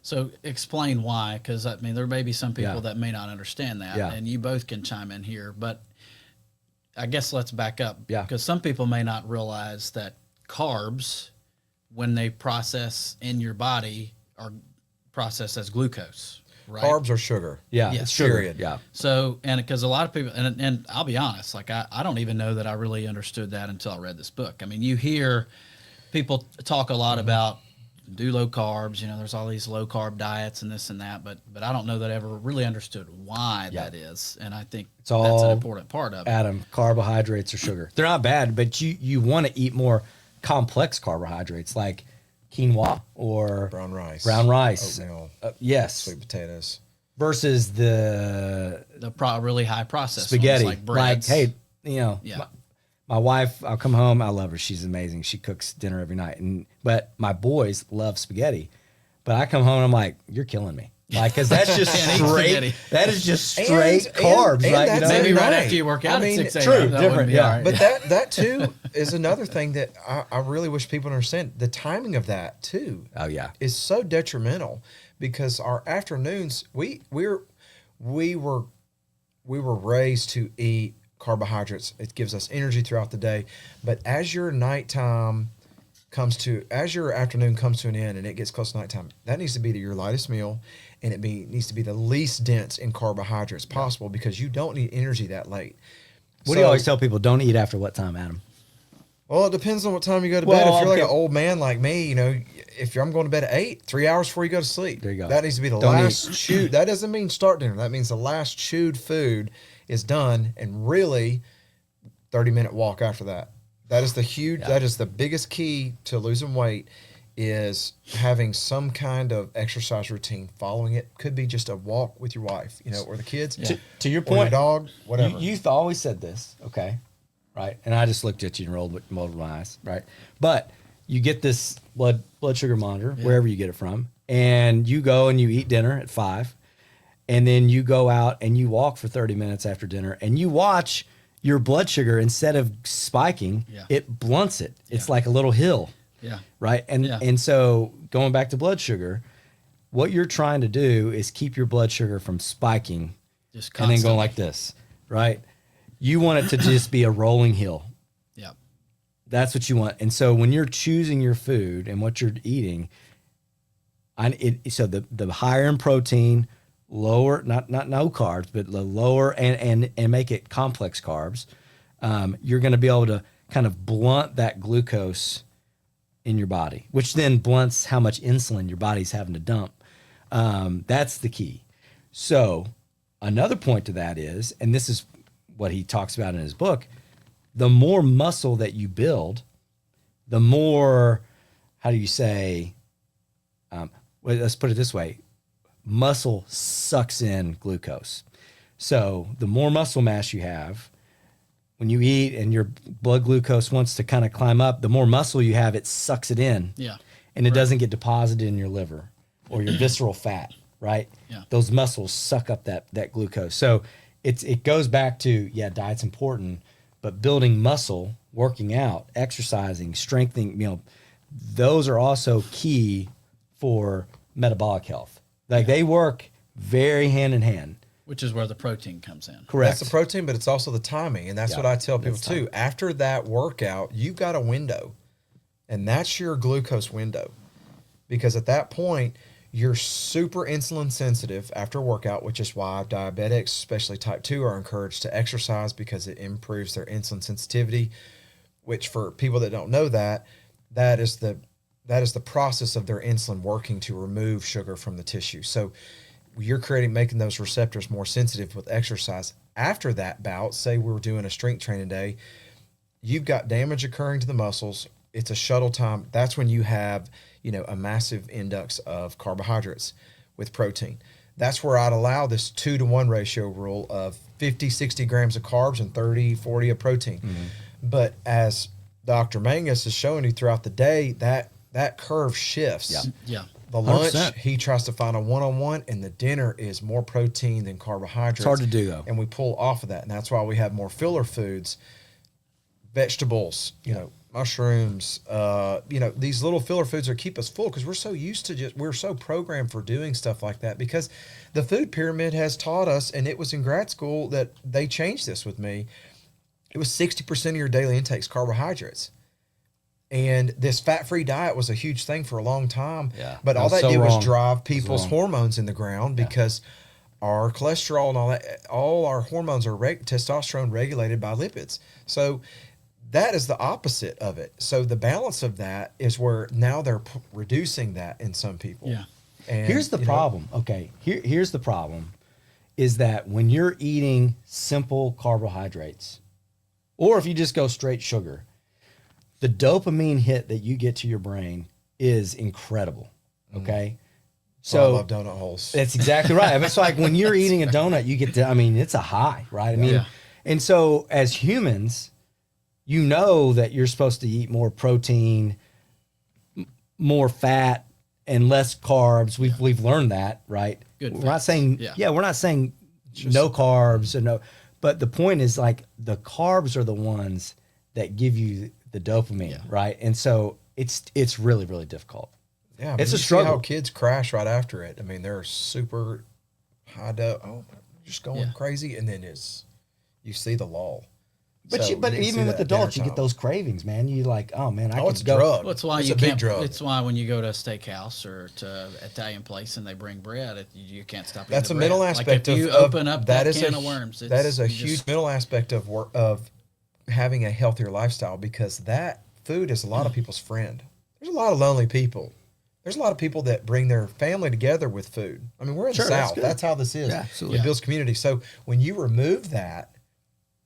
So explain why, because there may be some people that may not understand that, and you both can chime in here. But I guess let's back up, because some people may not realize that carbs, when they process in your body, are processed as glucose. Right? Carbs are sugar. Yeah, yes. It's sugar. Period. Yeah. So, and because a lot of people, and I'll be honest, I don't even know that I really understood that until I read this book. You hear people talk a lot about do low carbs, there's all these low carb diets and this and that, but I don't know that I ever really understood why that is. And I think that's an important part of it. Adam, carbohydrates or sugar. They're not bad, but you want to eat more complex carbohydrates like quinoa or brown rice, oatmeal, yes, sweet potatoes, versus the really high processed spaghetti. Ones, like breads. Hey, my wife, I'll come home, I love her, she's amazing, she cooks dinner every night, but my boys love spaghetti, but I come home and I'm like, you're killing me, because that's just straight. That is just straight carbs, and right? Maybe right after you work out at 6 a.m. True, different, right. But that too is another thing that I really wish people understand. The timing of that too. Oh yeah, is so detrimental, because our afternoons we were raised to eat carbohydrates. It gives us energy throughout the day. But as your afternoon comes to an end and it gets close to nighttime, that needs to be your lightest meal, and it needs to be the least dense in carbohydrates possible, because you don't need energy that late. What do you always tell people? Don't eat after what time, Adam? Well, it depends on what time you go to bed. If you're like an old man like me, if I'm going to bed at 8, 3 hours before you go to sleep. There you go. That needs to be the last chewed. That doesn't mean start dinner. That means the last chewed food is done, and really 30-minute walk after that. That is that is the biggest key to losing weight, is having some kind of exercise routine. Following it could be just a walk with your wife, or the kids. Yeah. To your point, or your dog, whatever. You've always said this, okay? Right? And I just looked at you and rolled my eyes, right? But you get this blood sugar monitor, wherever you get it from, and you go and you eat dinner at 5, and then you go out and you walk for 30 minutes after dinner, and you watch your blood sugar, instead of spiking, it blunts it. It's like a little hill. Yeah. Right? And so going back to blood sugar, what you're trying to do is keep your blood sugar from spiking and then going like this, right? You want it to just be a rolling hill. Yeah. That's what you want. And so when you're choosing your food and what you're eating, so the higher in protein, lower, not no carbs, but the lower and make it complex carbs, you're going to be able to kind of blunt that glucose in your body, which then blunts how much insulin your body's having to dump. That's the key. So another point to that is, and this is what he talks about in his book, the more muscle that you build, the more, how do you say, let's put it this way, muscle sucks in glucose. So the more muscle mass you have, when you eat and your blood glucose wants to kind of climb up, the more muscle you have, it sucks it in. Yeah. And it doesn't get deposited in your liver or your visceral fat, right? Yeah. Those muscles suck up that glucose. So it goes back to, diet's important, but building muscle, working out, exercising, strengthening, those are also key for metabolic health. Like they work very hand in hand. Which is where the protein comes in. Correct. That's the protein, but it's also the timing. And that's what I tell people too. After that workout, you've got a window, and that's your glucose window. Because at that point, you're super insulin sensitive after a workout, which is why diabetics, especially type 2, are encouraged to exercise, because it improves their insulin sensitivity, which for people that don't know that is the process of their insulin working to remove sugar from the tissue. So you're making those receptors more sensitive with exercise. After that bout, say we're doing a strength training day, you've got damage occurring to the muscles. It's a shuttle time. That's when you have, a massive indux of carbohydrates with protein. That's where I'd allow this 2-to-1 ratio rule of 50, 60 grams of carbs and 30, 40 of protein. Mm-hmm. But as Dr. Mangus is showing you throughout the day, that curve shifts. Yeah. The lunch, 100%. he tries to find a one-on-one, and the dinner is more protein than carbohydrates. It's hard to do, though. And we pull off of that. And that's why we have more filler foods, vegetables, mushrooms, these little filler foods that keep us full, because we're so used to we're so programmed for doing stuff like that, because the food pyramid has taught us, and it was in grad school that they changed this with me. It was 60% of your daily intake's carbohydrates. And this fat-free diet was a huge thing for a long time. Yeah, but all that did wrong. was drive people's hormones in the ground, because our cholesterol and all our hormones are testosterone regulated by lipids. So that is the opposite of it. So the balance of that is where now they're reducing that in some people. Yeah. And here's the problem. Okay. Here's the problem is that when you're eating simple carbohydrates, or if you just go straight sugar, the dopamine hit that you get to your brain is incredible. Okay. So I love donut holes. That's exactly right. I mean, it's like when you're eating a donut, you get it's a high, right? I mean, and so as humans, that you're supposed to eat more protein, more fat, and less carbs. We've learned that, right? Good we're not saying, we're not saying no carbs or no, but the point is like the carbs are the ones that give you the dopamine, right? And so it's really, really difficult. Yeah, it's a struggle. See how kids crash right after it. I mean, they're super high just going crazy, and then you see the lull. But but even with adults, you get those cravings, man. You like, oh man, it's a drug. Well, it's why it's a big drug. It's why when you go to a steakhouse or to an Italian place and they bring bread, you can't stop eating. That's a bread. middle aspect like if you open up that can of worms. That is a huge middle aspect of having a healthier lifestyle, because that food is a lot of people's friend. There's a lot of lonely people. There's a lot of people that bring their family together with food. I mean, we're in the South. That's how this is. Yeah, absolutely. It builds community. So when you remove that,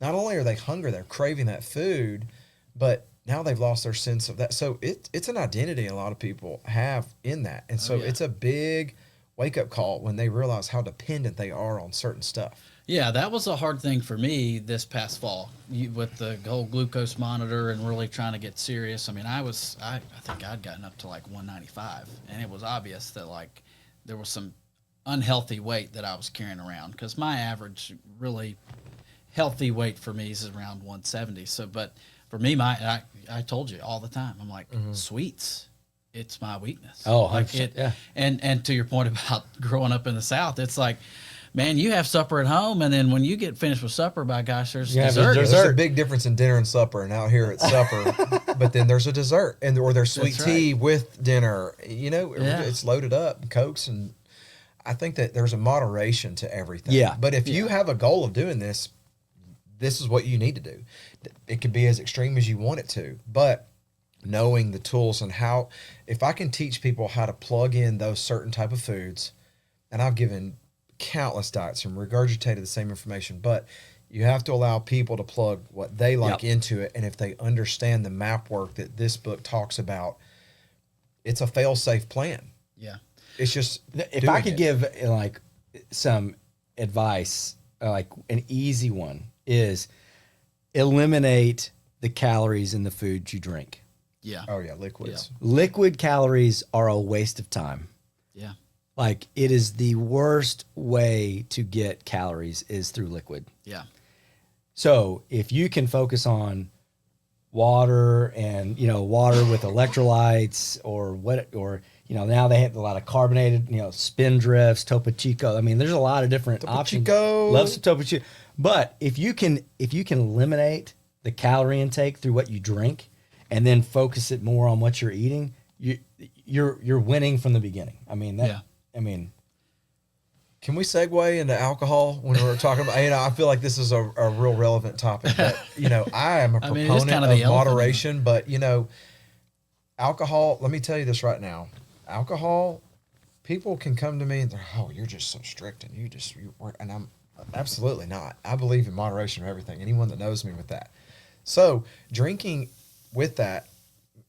not only are they hungry, they're craving that food, but now they've lost their sense of that. So it's an identity a lot of people have in that. And so it's a big wake-up call when they realize how dependent they are on certain stuff. Yeah, that was a hard thing for me this past fall with the whole glucose monitor and really trying to get serious. I mean, I think I'd gotten up to like 195, and it was obvious that like there was some unhealthy weight that I was carrying around, because my average really healthy weight for me is around 170. So, but for me, I told you all the time, I'm like, sweets, it's my weakness. Oh, like it, yeah. And to your point about growing up in the South, it's like, man, you have supper at home, and then when you get finished with supper, by gosh, there's dessert. There's a big difference in dinner and supper, and out here it's supper, but then there's a dessert, or there's sweet tea with dinner. You know, it's loaded up, Cokes, and I think that there's a moderation to everything. Yeah. But if you have a goal of doing this, this is what you need to do. It could be as extreme as you want it to, but knowing the tools and how, if I can teach people how to plug in those certain type of foods, and I've given countless diets and regurgitated the same information, but you have to allow people to plug what they like into it. And if they understand the map work that this book talks about, it's a fail-safe plan. Yeah. It's just, if I could give like some advice, like an easy one is eliminate the calories in the food you drink. Yeah. Oh yeah. Liquids. Yeah. Liquid calories are a waste of time. Yeah. Like, it is the worst way to get calories is through liquid. Yeah. So if you can focus on water and, water with electrolytes or now they have a lot of carbonated, Spindrifts, Topo Chico. I mean, there's a lot of different options. Love some Topo Chico. But if you can eliminate the calorie intake through what you drink and then focus it more on what you're eating, you're winning from the beginning. I mean, can we segue into alcohol when we're talking about, I feel like this is a real relevant topic, but, I am a proponent of moderation, but, alcohol, let me tell you this right now. Alcohol, people can come to me and they're, oh, you're just so strict and I'm absolutely not. I believe in moderation of everything. Anyone that knows me with that. So drinking with that,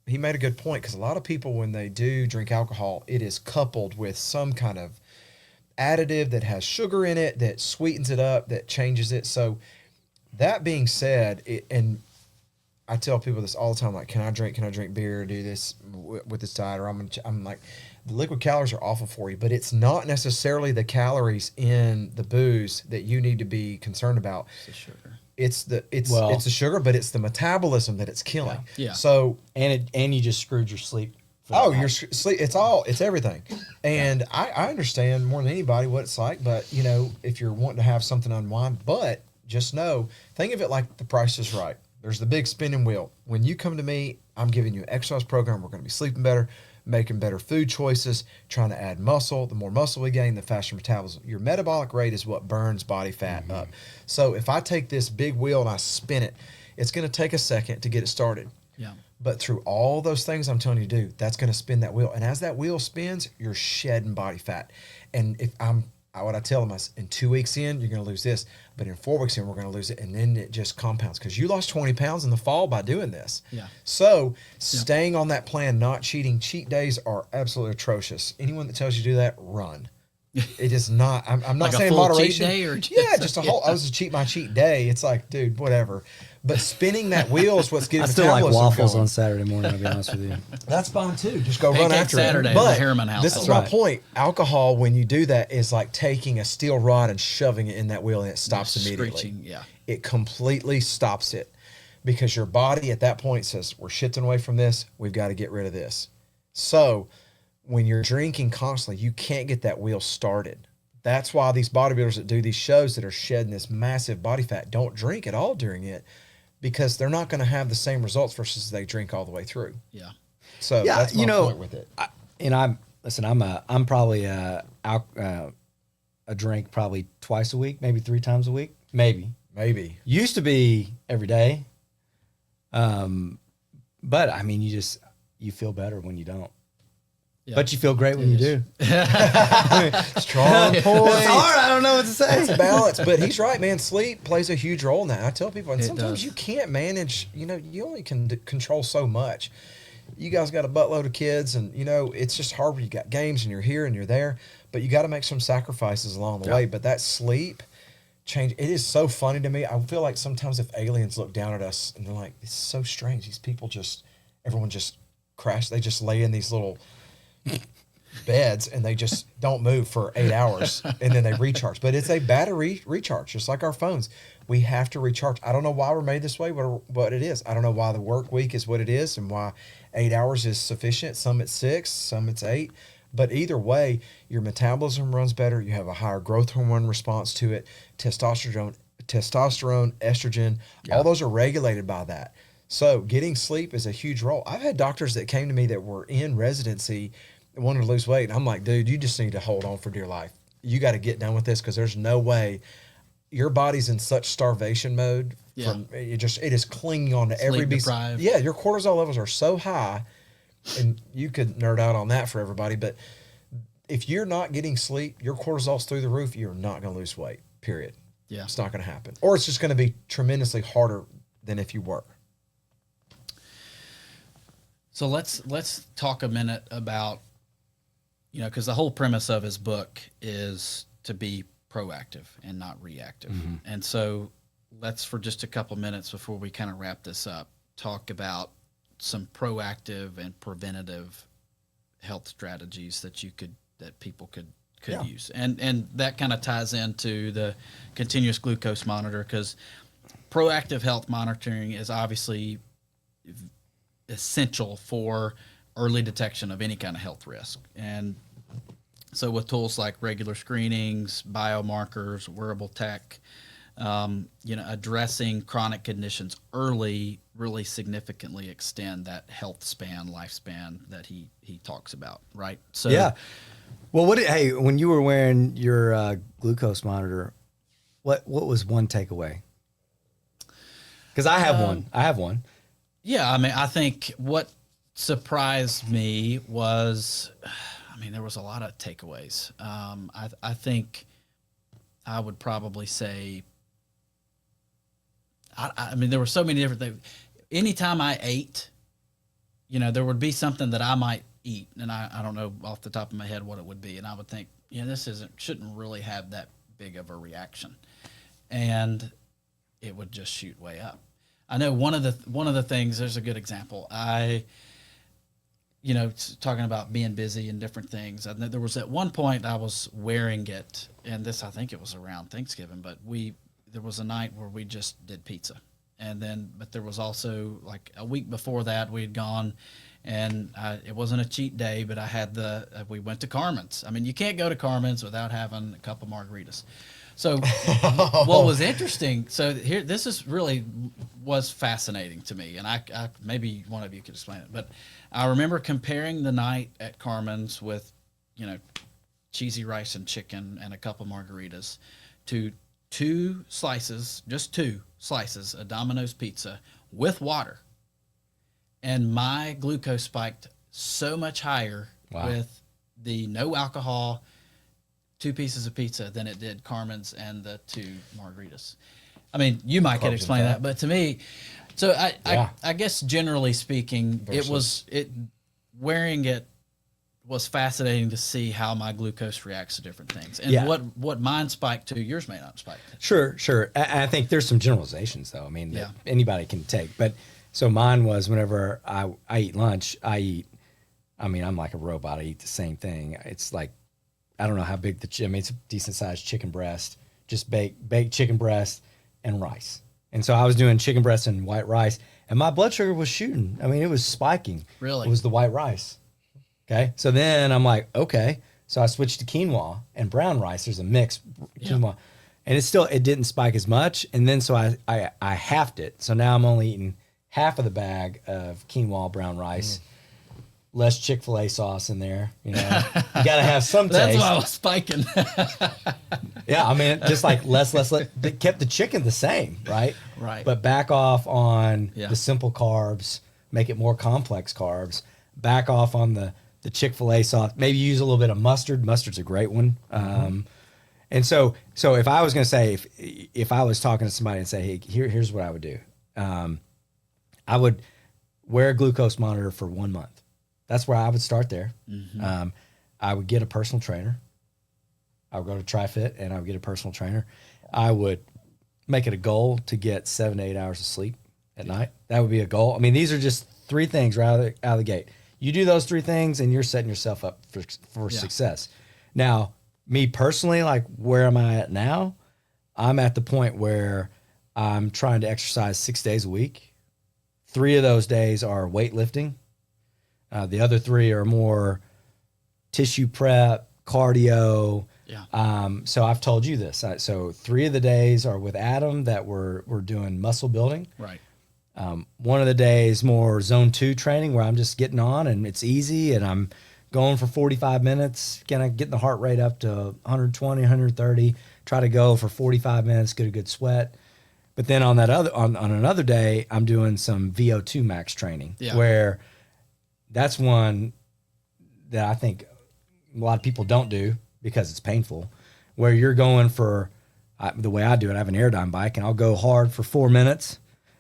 he made a good point, because a lot of people, when they do drink alcohol, it is coupled with some kind of additive that has sugar in it, that sweetens it up, that changes it. So that being said, and I tell people this all the time, like, can I drink beer, do this with this diet, or I'm like, the liquid calories are awful for you, but it's not necessarily the calories in the booze that you need to be concerned about. It's the sugar. It's the sugar, but it's the metabolism that it's killing. Yeah. So and you just screwed your sleep. Your sleep. It's everything. And I understand more than anybody what it's like. But if you're wanting to have something unwind, but just think of it like The Price is Right. There's the big spinning wheel. When you come to me, I'm giving you an exercise program. We're going to be sleeping better, making better food choices, trying to add muscle. The more muscle we gain, the faster metabolism. Your metabolic rate is what burns body fat up. So if I take this big wheel and I spin it, it's going to take a second to get it started. Yeah. But through all those things I'm telling you to do, that's going to spin that wheel. And as that wheel spins, you're shedding body fat. And what I tell them is, in 2 weeks in, you're going to lose this. But in 4 weeks in, we're going to lose it. And then it just compounds, because you lost 20 pounds in the fall by doing this. Yeah. So staying on that plan, not cheating. Cheat days are absolutely atrocious. Anyone that tells you to do that, run. It is not. I'm not like saying a full moderation. Cheat day or just a whole. I was to cheat my cheat day. It's like, dude, whatever. But spinning that wheel is what's getting I still like metabolism waffles going. on Saturday morning, I'll be honest with you. That's fine too. Just go run Pancake after Saturday it. at the But Herriman house. this is my point. Alcohol, when you do that, is like taking a steel rod and shoving it in that wheel, and it stops immediately. Screeching, yeah. It completely stops it, because your body at that point says, we're shifting away from this. We've got to get rid of this. So when you're drinking constantly, you can't get that wheel started. That's why these bodybuilders that do these shows that are shedding this massive body fat don't drink at all during it, because they're not going to have the same results versus they drink all the way through. Yeah. So that's my point with it. I'm probably a drink probably twice a week, maybe 3 times a week, maybe. Maybe. Used to be every day. But I mean, you feel better when you don't. Yeah. But you feel great when you do. Strong point. It's hard. I don't know what to say. It's a balance, but he's right, man. Sleep plays a huge role in that. I tell people, and It sometimes does. you can't manage. You only can control so much. You guys got a buttload of kids, and it's just hard when you got games and you're here and you're there. But you got to make some sacrifices along the way. But that sleep change, it is so funny to me. I feel like sometimes if aliens look down at us and they're like, "It's so strange. These people everyone just crash. They just lay in these little beds and they just don't move for 8 hours and then they recharge." But it's a battery recharge, just like our phones. We have to recharge. I don't know why we're made this way, but it is. I don't know why the work week is what it is and why 8 hours is sufficient. Some it's 6, some it's 8. But either way, your metabolism runs better. You have a higher growth hormone response to it. Testosterone, estrogen, all those are regulated by that. So getting sleep is a huge role. I've had doctors that came to me that were in residency and wanted to lose weight. And I'm like, dude, you just need to hold on for dear life. You got to get done with this because there's no way your body's in such starvation mode. Yeah. It is clinging on to every piece. Deprived. Yeah, your cortisol levels are so high, and you could nerd out on that for everybody. But if you're not getting sleep, your cortisol's through the roof. You're not going to lose weight. Period. Yeah. It's not going to happen, or it's just going to be tremendously harder than if you were. So let's talk a minute about, because the whole premise of his book is to be proactive and not reactive. Mm-hmm. And so let's, for just a couple minutes before we kind of wrap this up, talk about some proactive and preventative health strategies that people could use. And that kind of ties into the continuous glucose monitor, because proactive health monitoring is obviously essential for early detection of any kind of health risk. And so with tools like regular screenings, biomarkers, wearable tech, addressing chronic conditions early really significantly extend that lifespan that he talks about, right? So yeah. Well, when you were wearing your glucose monitor, what was one takeaway? Because I have one. Yeah, I mean, I think what surprised me was, there was a lot of takeaways. I think I would probably say, there were so many different things. Anytime I ate, there would be something that I might eat, and I don't know off the top of my head what it would be, and I would think, this shouldn't really have that big of a reaction, and it would just shoot way up. I know one of the things. There's a good example. Talking about being busy and different things. And there was at one point I was wearing it, and I think it was around Thanksgiving, but there was a night where we just did pizza. But there was also like a week before that we had gone, and it wasn't a cheat day, but I had we went to Carmen's. You can't go to Carmen's without having a couple margaritas. So what was interesting, this was fascinating to me, and I maybe one of you could explain it, but I remember comparing the night at Carmen's with, cheesy rice and chicken and a couple margaritas to just two slices of Domino's pizza with water. And my glucose spiked so much higher with the no alcohol 2 pieces of pizza than it did Carmen's and the 2 margaritas. You might could explain that, but to me, so I guess generally speaking, wearing it was fascinating to see how my glucose reacts to different things, and what mine spiked to, yours may not spike. Sure. I think there's some generalizations though. That anybody can take, but so mine was whenever I eat lunch, I'm like a robot. I eat the same thing. It's like, I don't know how big it's a decent sized chicken breast, just baked chicken breast and rice. And so I was doing chicken breast and white rice, and my blood sugar was shooting. It was spiking. Really? It was the white rice. Okay. So then I'm like, okay. So I switched to quinoa and brown rice. There's a mix quinoa, and it didn't spike as much. And then so I halved it. So now I'm only eating half of the bag of quinoa brown rice. Less Chick-fil-A sauce in there, You got to have some taste. That's why I was spiking. Yeah, just like less. They kept the chicken the same, right? Right. But back off on Yeah. the simple carbs, make it more complex carbs, back off on the Chick-fil-A sauce, maybe use a little bit of mustard. Mustard's a great one. And so if I was going to say, if I was talking to somebody and say, hey, here's what I would do. I would wear a glucose monitor for 1 month. That's where I would start there. I would get a personal trainer. I would go to Tri-Fit and I would get a personal trainer. I would make it a goal to get 7 to 8 hours of sleep at night. That would be a goal. I mean, these are just 3 things right out of the gate. You do those 3 things and you're setting yourself up for success. Now, me personally, like where am I at now? I'm at the point where I'm trying to exercise 6 days a week. 3 of those days are weightlifting. The other 3 are more tissue prep, cardio. Yeah. So I've told you this. So 3 of the days are with Adam that we're doing muscle building. Right. One of the days more zone 2 training where I'm just getting on and it's easy and I'm going for 45 minutes, kind of getting the heart rate up to 120, 130, try to go for 45 minutes, get a good sweat. But then on another day, I'm doing some VO2 max training where that's one that I think a lot of people don't do because it's painful, where you're going for, the way I do it, I have an Airdyne bike and I'll go hard for 4 minutes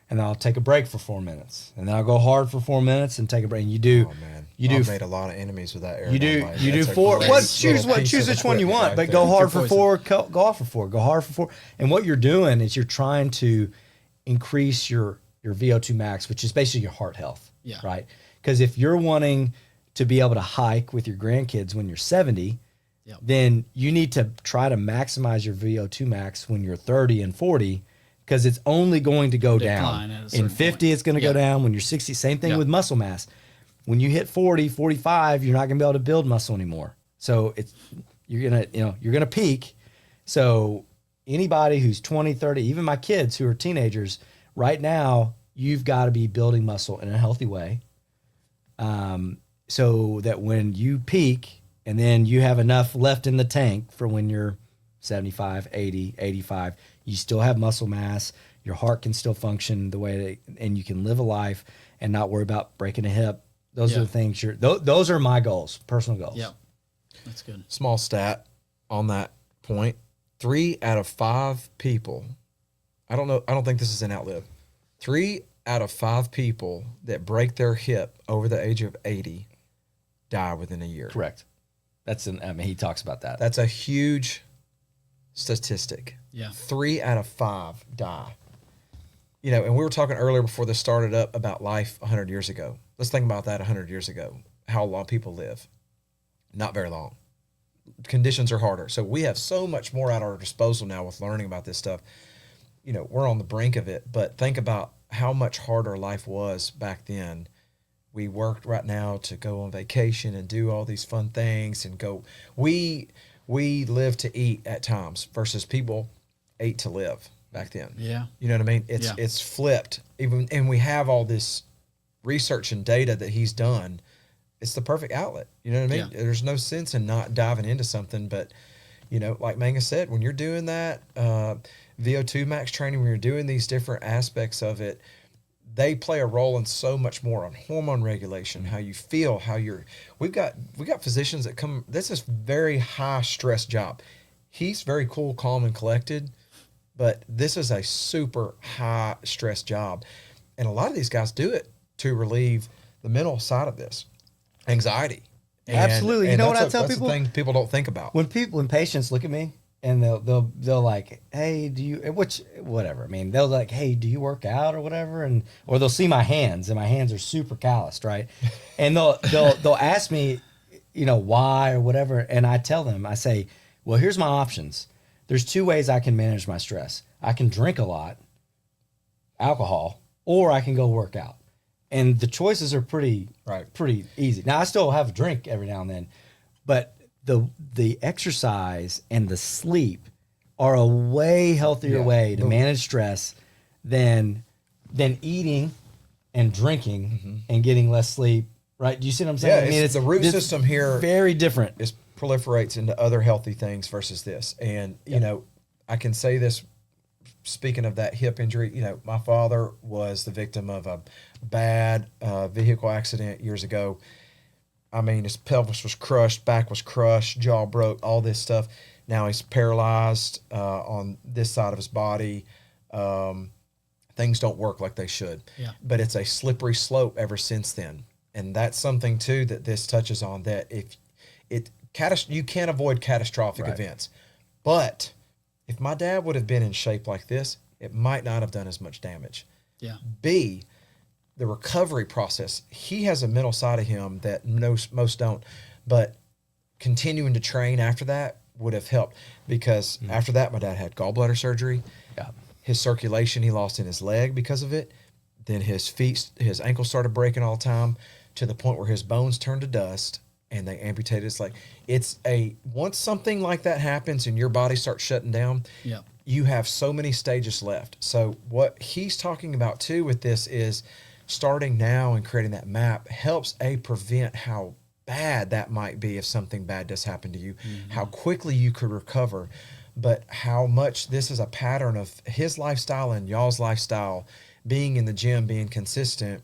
and then I'll take a break for 4 minutes and then I'll go hard for 4 minutes and take a break. And you do, I've made a lot of enemies with that Airdyne bike. You do 4. Choose which one you want, but go hard for 4, go off for 4, go hard for 4. And what you're doing is you're trying to increase your VO2 max, which is basically your heart health. Yeah. Right. Because if you're wanting to be able to hike with your grandkids when you're 70, then you need to try to maximize your VO2 max when you're 30 and 40, because it's only going to go down. In 50, it's going to go down. When you're 60, same thing with muscle mass. When you hit 40, 45, you're not going to be able to build muscle anymore. So you're going to peak. So anybody who's 20, 30, even my kids who are teenagers, right now, you've got to be building muscle in a healthy way. So that when you peak and then you have enough left in the tank for when you're 75, 80, 85, you still have muscle mass, your heart can still function the way and you can live a life and not worry about breaking a hip. Those are the things those are my goals, personal goals. Yeah. That's good. Small stat on that point. 3 out of 5 people, I don't think this is an outlive. 3 out of 5 people that break their hip over the age of 80 die within a year. Correct. He talks about that. That's a huge statistic. Yeah. 3 out of 5 die. And we were talking earlier before this started up about life 100 years ago. Let's think about that 100 years ago. How long people live? Not very long. Conditions are harder. So we have so much more at our disposal now with learning about this stuff. We're on the brink of it, but think about how much harder life was back then. We worked right now to go on vacation and do all these fun things and go. We live to eat at times versus people ate to live back then. Yeah. You know what I mean? It's flipped. And we have all this research and data that he's done. It's the perfect outlet. You know what I mean? Yeah. There's no sense in not diving into something, but like Mangus said, when you're doing that VO2 max training, when you're doing these different aspects of it, they play a role in so much more on hormone regulation, how you feel, we got physicians that come, this is very high stress job. He's very cool, calm, and collected, but this is a super high stress job. And a lot of these guys do it to relieve the mental side of this, anxiety. Absolutely. You know what I tell people? That's the thing people don't think about. When patients look at me and they'll like, hey, do you, whatever. I mean, they'll like, hey, do you work out or whatever? Or they'll see my hands and my hands are super calloused, right? And they'll ask me, why or whatever. And I tell them, I say, well, here's my options. There's 2 ways I can manage my stress. I can drink a lot, alcohol, or I can go work out. And the choices are pretty easy. Now, I still have a drink every now and then, but the exercise and the sleep are a way healthier way to manage stress than eating and drinking and getting less sleep. Right? Do you see what I'm saying? Yeah, it's the root system here very different. Proliferates into other healthy things versus this. And, I can say this speaking of that hip injury, you know, my father was the victim of a bad vehicle accident years ago. I mean, his pelvis was crushed, back was crushed, jaw broke, all this stuff. Now he's paralyzed on this side of his body. Things don't work like they should. Yeah. But it's a slippery slope ever since then. And that's something, too, that this touches on, that you can't avoid catastrophic events. But if my dad would have been in shape like this, it might not have done as much damage. Yeah. B, the recovery process. He has a mental side of him that most don't. But continuing to train after that would have helped, because after that, my dad had gallbladder surgery. Yeah. His circulation he lost in his leg because of it. Then his ankles started breaking all the time, to the point where his bones turned to dust and they amputated his leg. Once something like that happens and your body starts shutting down, Yeah. you have so many stages left. So what he's talking about too with this is starting now and creating that map helps prevent how bad that might be if something bad does happen to you, how quickly you could recover, but how much this is a pattern of his lifestyle and y'all's lifestyle. Being in the gym, being consistent,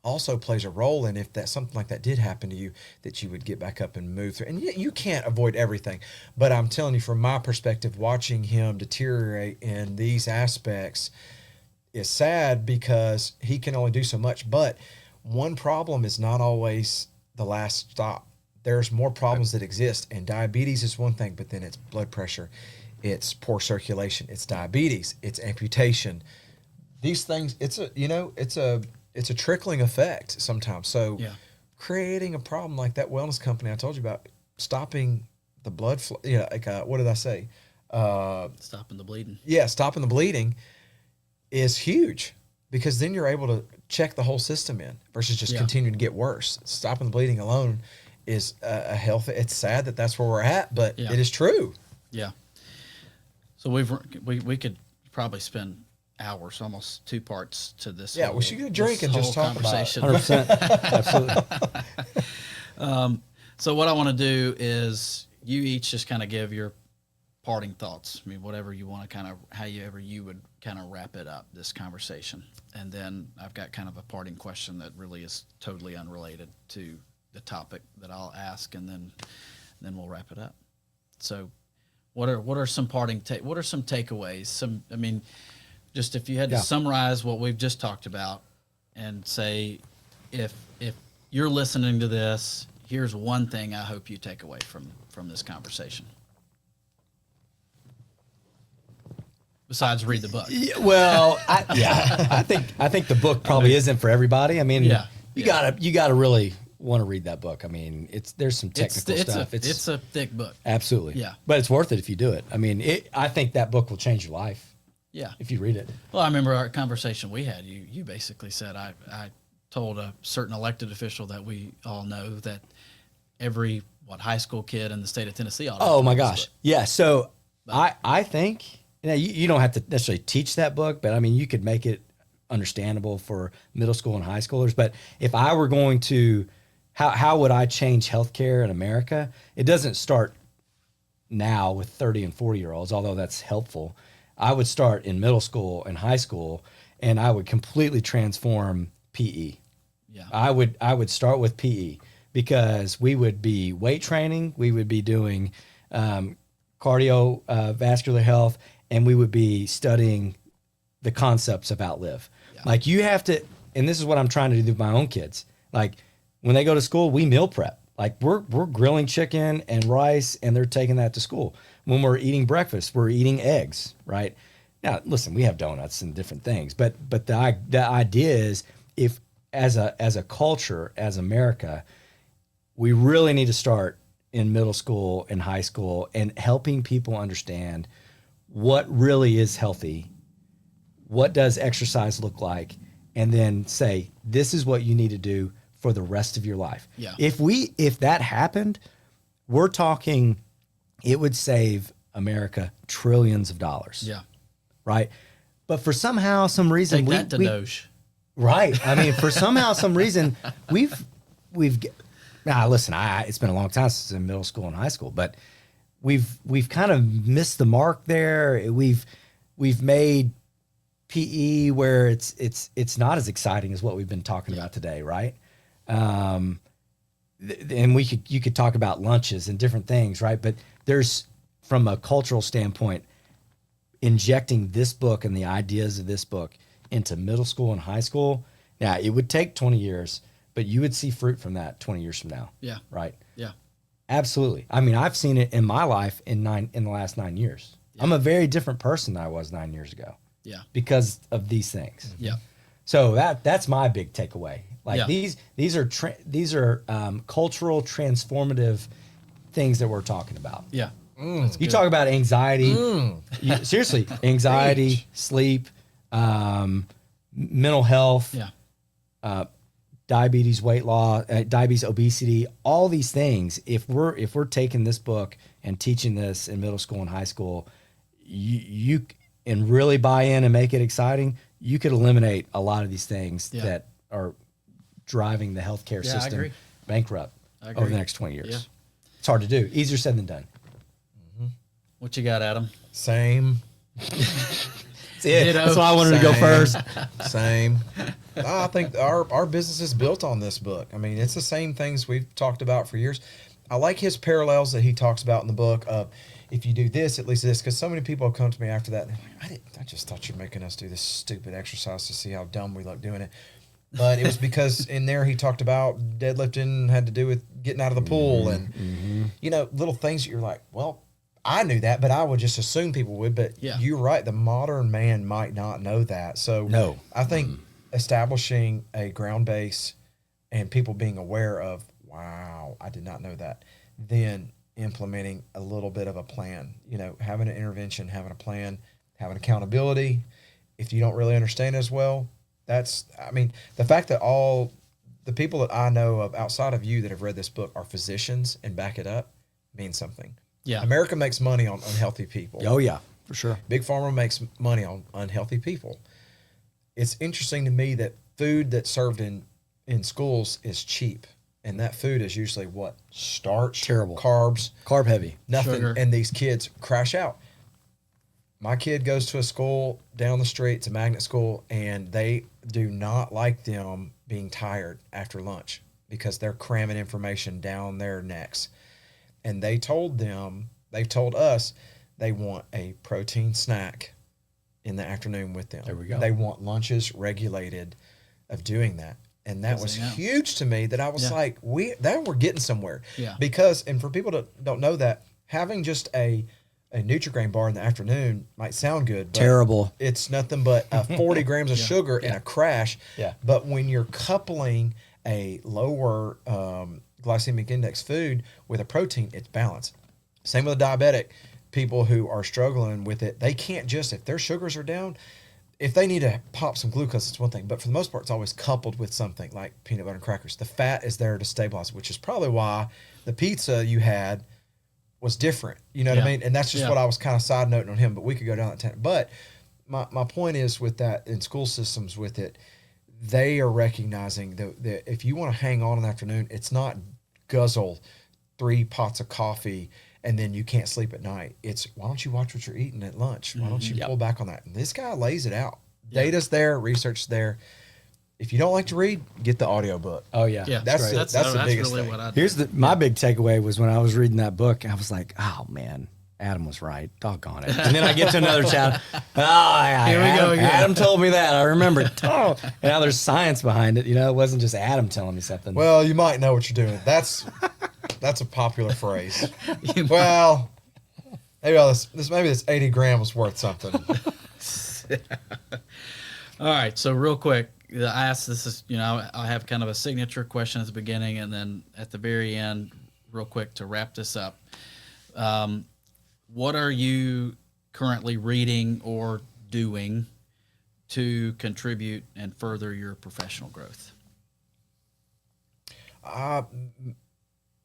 also plays a role in, if that something like that did happen to you, that you would get back up and move through. And you can't avoid everything, but I'm telling you, from my perspective, watching him deteriorate in these aspects is sad, because he can only do so much. But one problem is not always the last stop. There's more problems that exist, and diabetes is one thing, but then it's blood pressure, it's poor circulation, it's diabetes, it's amputation. These things, it's a trickling effect sometimes. So creating a problem like that wellness company I told you about, stopping the blood flow, what did I say? Stopping the bleeding. Yeah, stopping the bleeding is huge, because then you're able to check the whole system in versus just continuing to get worse. Stopping the bleeding alone is a health. It's sad that that's where we're at, but it is true. Yeah. So we could probably spend hours, almost 2 parts to this. Yeah, we should get a drink and just talk about it. 100%. Absolutely. So what I want to do is you each just kind of give your parting thoughts. I mean, whatever you want to however you would kind of wrap it up, this conversation. And then I've got kind of a parting question that really is totally unrelated to the topic that I'll ask, and then we'll wrap it up. So what are some what are some takeaways? Just if you had to summarize what we've just talked about and say, if you're listening to this, here's one thing I hope you take away from this conversation. Besides read the book. Well, I think the book probably isn't for everybody. I mean, you gotta really want to read that book. I mean, there's some technical stuff. It's a thick book. Absolutely. Yeah. But it's worth it if you do it. I mean, I think that book will change your life. Yeah. If you read it. Well, I remember our conversation we had. You basically said, I told a certain elected official that we all know that every high school kid in the state of Tennessee ought to Oh my gosh. Yeah. So I think you don't have to necessarily teach that book, but I mean, you could make it understandable for middle school and high schoolers. But if I were going to, how would I change healthcare in America? It doesn't start now with 30 and 40-year-olds, although that's helpful. I would start in middle school and high school, and I would completely transform PE. Yeah. I would start with PE, because we would be weight training, we would be doing cardiovascular health, and we would be studying the concepts of outlive. Yeah. Like, you have to, and this is what I'm trying to do with my own kids. Like, when they go to school, we meal prep. Like, we're grilling chicken and rice, and they're taking that to school. When we're eating breakfast, we're eating eggs, right? Now, listen, we have donuts and different things, but the idea is, if as a culture, as America, we really need to start in middle school and high school and helping people understand what really is healthy, what does exercise look like, and then say, this is what you need to do for the rest of your life. Yeah. If that happened, we're talking, it would save America trillions of dollars. Yeah. Right. But for some reason, Take that to Doge. Right. I mean, for some reason, we've listen, it's been a long time since in middle school and high school, but we've kind of missed the mark there. we've made PE where it's not as exciting as what we've been talking about today, right? And you could talk about lunches and different things, right? But there's, from a cultural standpoint, injecting this book and the ideas of this book into middle school and high school. Now, it would take 20 years, but you would see fruit from that 20 years from now. Yeah. Right? Yeah. Absolutely. I mean, I've seen it in my life in the last 9 years. Yeah. I'm a very different person than I was 9 years ago. Yeah. Because of these things. Yeah. So that's my big takeaway. Like these are cultural transformative things that we're talking about. Yeah. You talk about anxiety. Seriously, anxiety, sleep, mental health, diabetes, weight loss, diabetes, obesity, all these things. If we're taking this book and teaching this in middle school and high school, you and really buy in and make it exciting, you could eliminate a lot of these things that are driving the healthcare system bankrupt over the next 20 years. Yeah. It's hard to do. Easier said than done. What you got, Adam? Same. That's why I wanted to go first. Same. I think our business is built on this book. I mean, it's the same things we've talked about for years. I like his parallels that he talks about in the book of, if you do this, at least this, because so many people have come to me after that. And they're like, I just thought you're making us do this stupid exercise to see how dumb we look doing it. But it was because in there he talked about deadlifting had to do with getting out of the pool and, little things that you're like, well, I knew that, but I would just assume people would. But you're right. The modern man might not know that. So I think establishing a ground base and people being aware of, wow, I did not know that. Then implementing a little bit of a plan, having an intervention, having a plan, having accountability. If you don't really understand as well, the fact that all the people that I know of outside of you that have read this book are physicians and back it up means something. Yeah. America makes money on unhealthy people. Oh, yeah, for sure. Big Pharma makes money on unhealthy people. It's interesting to me that food that's served in schools is cheap. And that food is usually what? Starch. Terrible. Carbs. Carb heavy. Nothing. Sugar. And these kids crash out. My kid goes to a school down the street, it's a magnet school, and they do not like them being tired after lunch because they're cramming information down their necks. And they've told us they want a protein snack in the afternoon with them. There we go. They want lunches regulated of doing that. And that was huge to me that I was like, we're getting somewhere. Yeah. Because, and for people that don't know that, having just a Nutri-Grain bar in the afternoon might sound good. But terrible. It's nothing but 40 grams of sugar and a crash. Yeah. But when you're coupling a lower glycemic index food with a protein, it's balanced. Same with a diabetic. People who are struggling with it, they can't just, if their sugars are down, if they need to pop some glucose, it's one thing. But for the most part, it's always coupled with something like peanut butter and crackers. The fat is there to stabilize, which is probably why the pizza you had was different. You know what I mean? And that's just what I was kind of side noting on him, but we could go down that tangent. But my point is with that in school systems with it, they are recognizing that if you want to hang on in the afternoon, it's not guzzle 3 pots of coffee and then you can't sleep at night. It's, why don't you watch what you're eating at lunch? Why don't you pull back on that? And this guy lays it out. Data's there, research's there. If you don't like to read, get the audiobook. Oh, yeah. That's the biggest really thing. what I do. Here's my big takeaway was when I was reading that book, I was like, oh, man, Adam was right. Doggone it. And then I get to another chapter. Here we go again. Adam told me that. I remember. And now there's science behind it. It wasn't just Adam telling me something. Well, you might know what you're doing. That's a popular phrase. Well, maybe this 80 grams was worth something. All right. So real quick, I asked this is, I have kind of a signature question at the beginning and then at the very end, real quick to wrap this up. What are you currently reading or doing to contribute and further your professional growth? I'm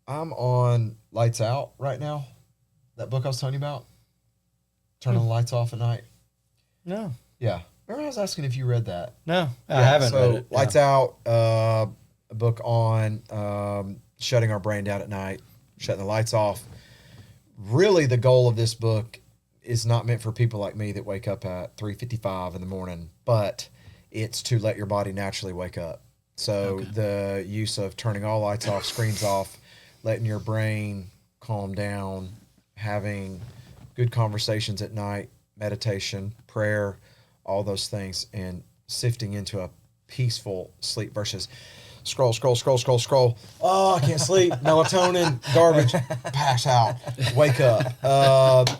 on Lights Out right now. That book I was telling you about. Turning the lights off at night. No. Yeah. Remember I was asking if you read that? No, I haven't read it. Lights Out, a book on shutting our brain down at night, shutting the lights off. Really the goal of this book, is not meant for people like me that wake up at 3:55 in the morning, but it's to let your body naturally wake up. So the use of turning all lights off, screens off, letting your brain calm down, having good conversations at night, meditation, prayer, all those things, and sifting into a peaceful sleep versus scroll. Oh, I can't sleep. Melatonin, garbage, pass out, wake up,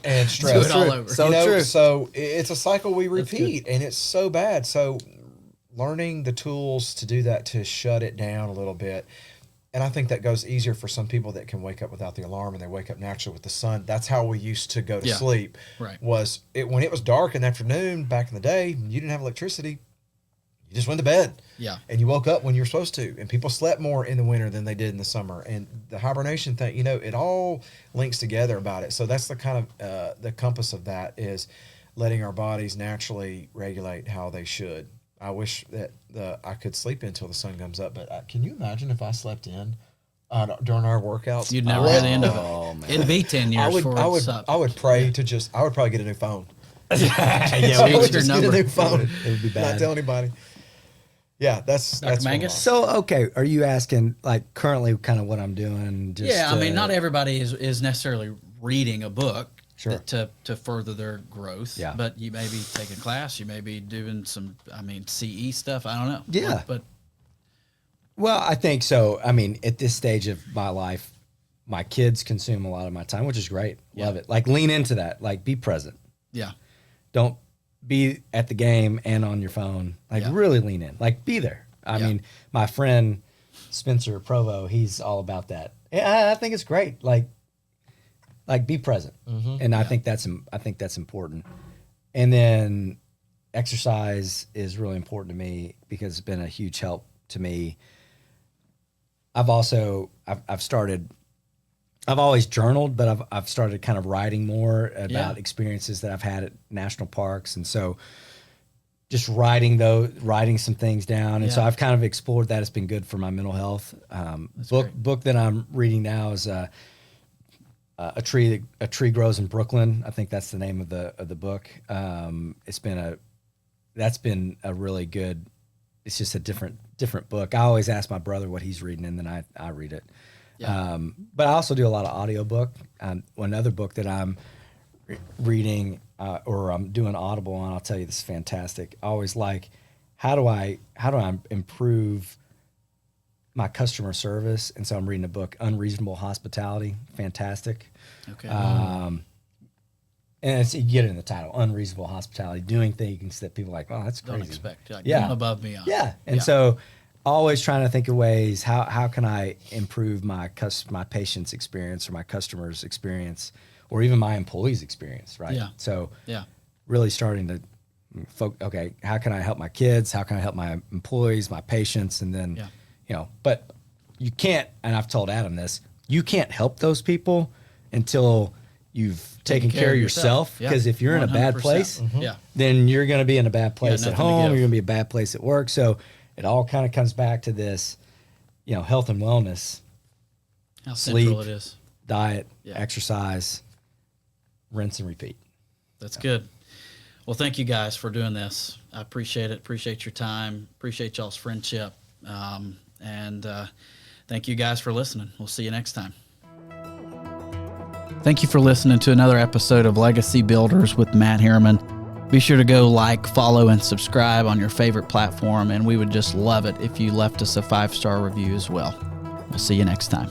and stress. Do it all over. So true. So it's a cycle we repeat, and it's so bad. So learning the tools to do that, to shut it down a little bit. And I think that goes easier for some people that can wake up without the alarm and they wake up naturally with the sun. That's how we used to go to sleep. Right. When it was dark in the afternoon back in the day, you didn't have electricity. You just went to bed. Yeah. And you woke up when you were supposed to. And people slept more in the winter than they did in the summer. And the hibernation thing, it all links together about it. So that's the kind of the compass of that, is letting our bodies naturally regulate how they should. I wish that I could sleep until the sun comes up, but can you imagine if I slept in during our workouts? You'd never hear the end of it. Man. It'd be 10 years before it's up. I would pray I would probably get a new phone. I would just get a new phone. It would be bad. Not tell anybody. Yeah, that's Mangus. So, okay, are you asking, like, currently kind of what I'm doing? Just, I mean, not everybody is necessarily reading a book. Sure. To further their growth. Yeah. But you may be taking a class. You may be doing some, CE stuff. I don't know. Yeah. But well, I think so. I mean, at this stage of my life, my kids consume a lot of my time, which is great. Love it. Like, lean into that. Like, be present. Yeah. Don't be at the game and on your phone. Like, really lean in. Like, be there. I mean, my friend Spencer Provo, he's all about that. Yeah, I think it's great. Like be present. And I think that's important. And then exercise is really important to me because it's been a huge help to me. I've always journaled, but I've started kind of writing more about experiences that I've had at national parks. And so just writing some things down. And so I've kind of explored that. It's been good for my mental health. Book that I'm reading now is a tree grows in Brooklyn. I think that's the name of the book. That's been a really good. It's just a different book. I always ask my brother what he's reading, and then I read it. Yeah. But I also do a lot of audiobook. Another book that I'm reading or I'm doing Audible on, I'll tell you, this is fantastic. I always like, how do I improve my customer service? And so I'm reading a book, Unreasonable Hospitality. Fantastic. Okay. And you get it in the title, Unreasonable Hospitality, doing things that people are like, oh, that's crazy. Don't expect. Going above beyond. Yeah. And so always trying to think of ways, how can I improve my patient's experience or my customer's experience or even my employees' experience, right? Yeah. So really starting to okay, how can I help my kids? How can I help my employees, my patients? And then, but you can't, and I've told Adam this, you can't help those people until you've taken care of yourself. Because if you're in a bad place, then you're going to be in a bad place at home. You're going to be a bad place at work. So it all kind of comes back to this, health and wellness. How sleep, central it is. Diet, exercise, rinse and repeat. That's good. Well, thank you guys for doing this. I appreciate it. Appreciate your time. Appreciate y'all's friendship. And thank you guys for listening. We'll see you next time. Thank you for listening to another episode of Legacy Builders with Matt Herriman. Be sure to go like, follow, and subscribe on your favorite platform, and we would just love it if you left us a 5-star review as well. We'll see you next time.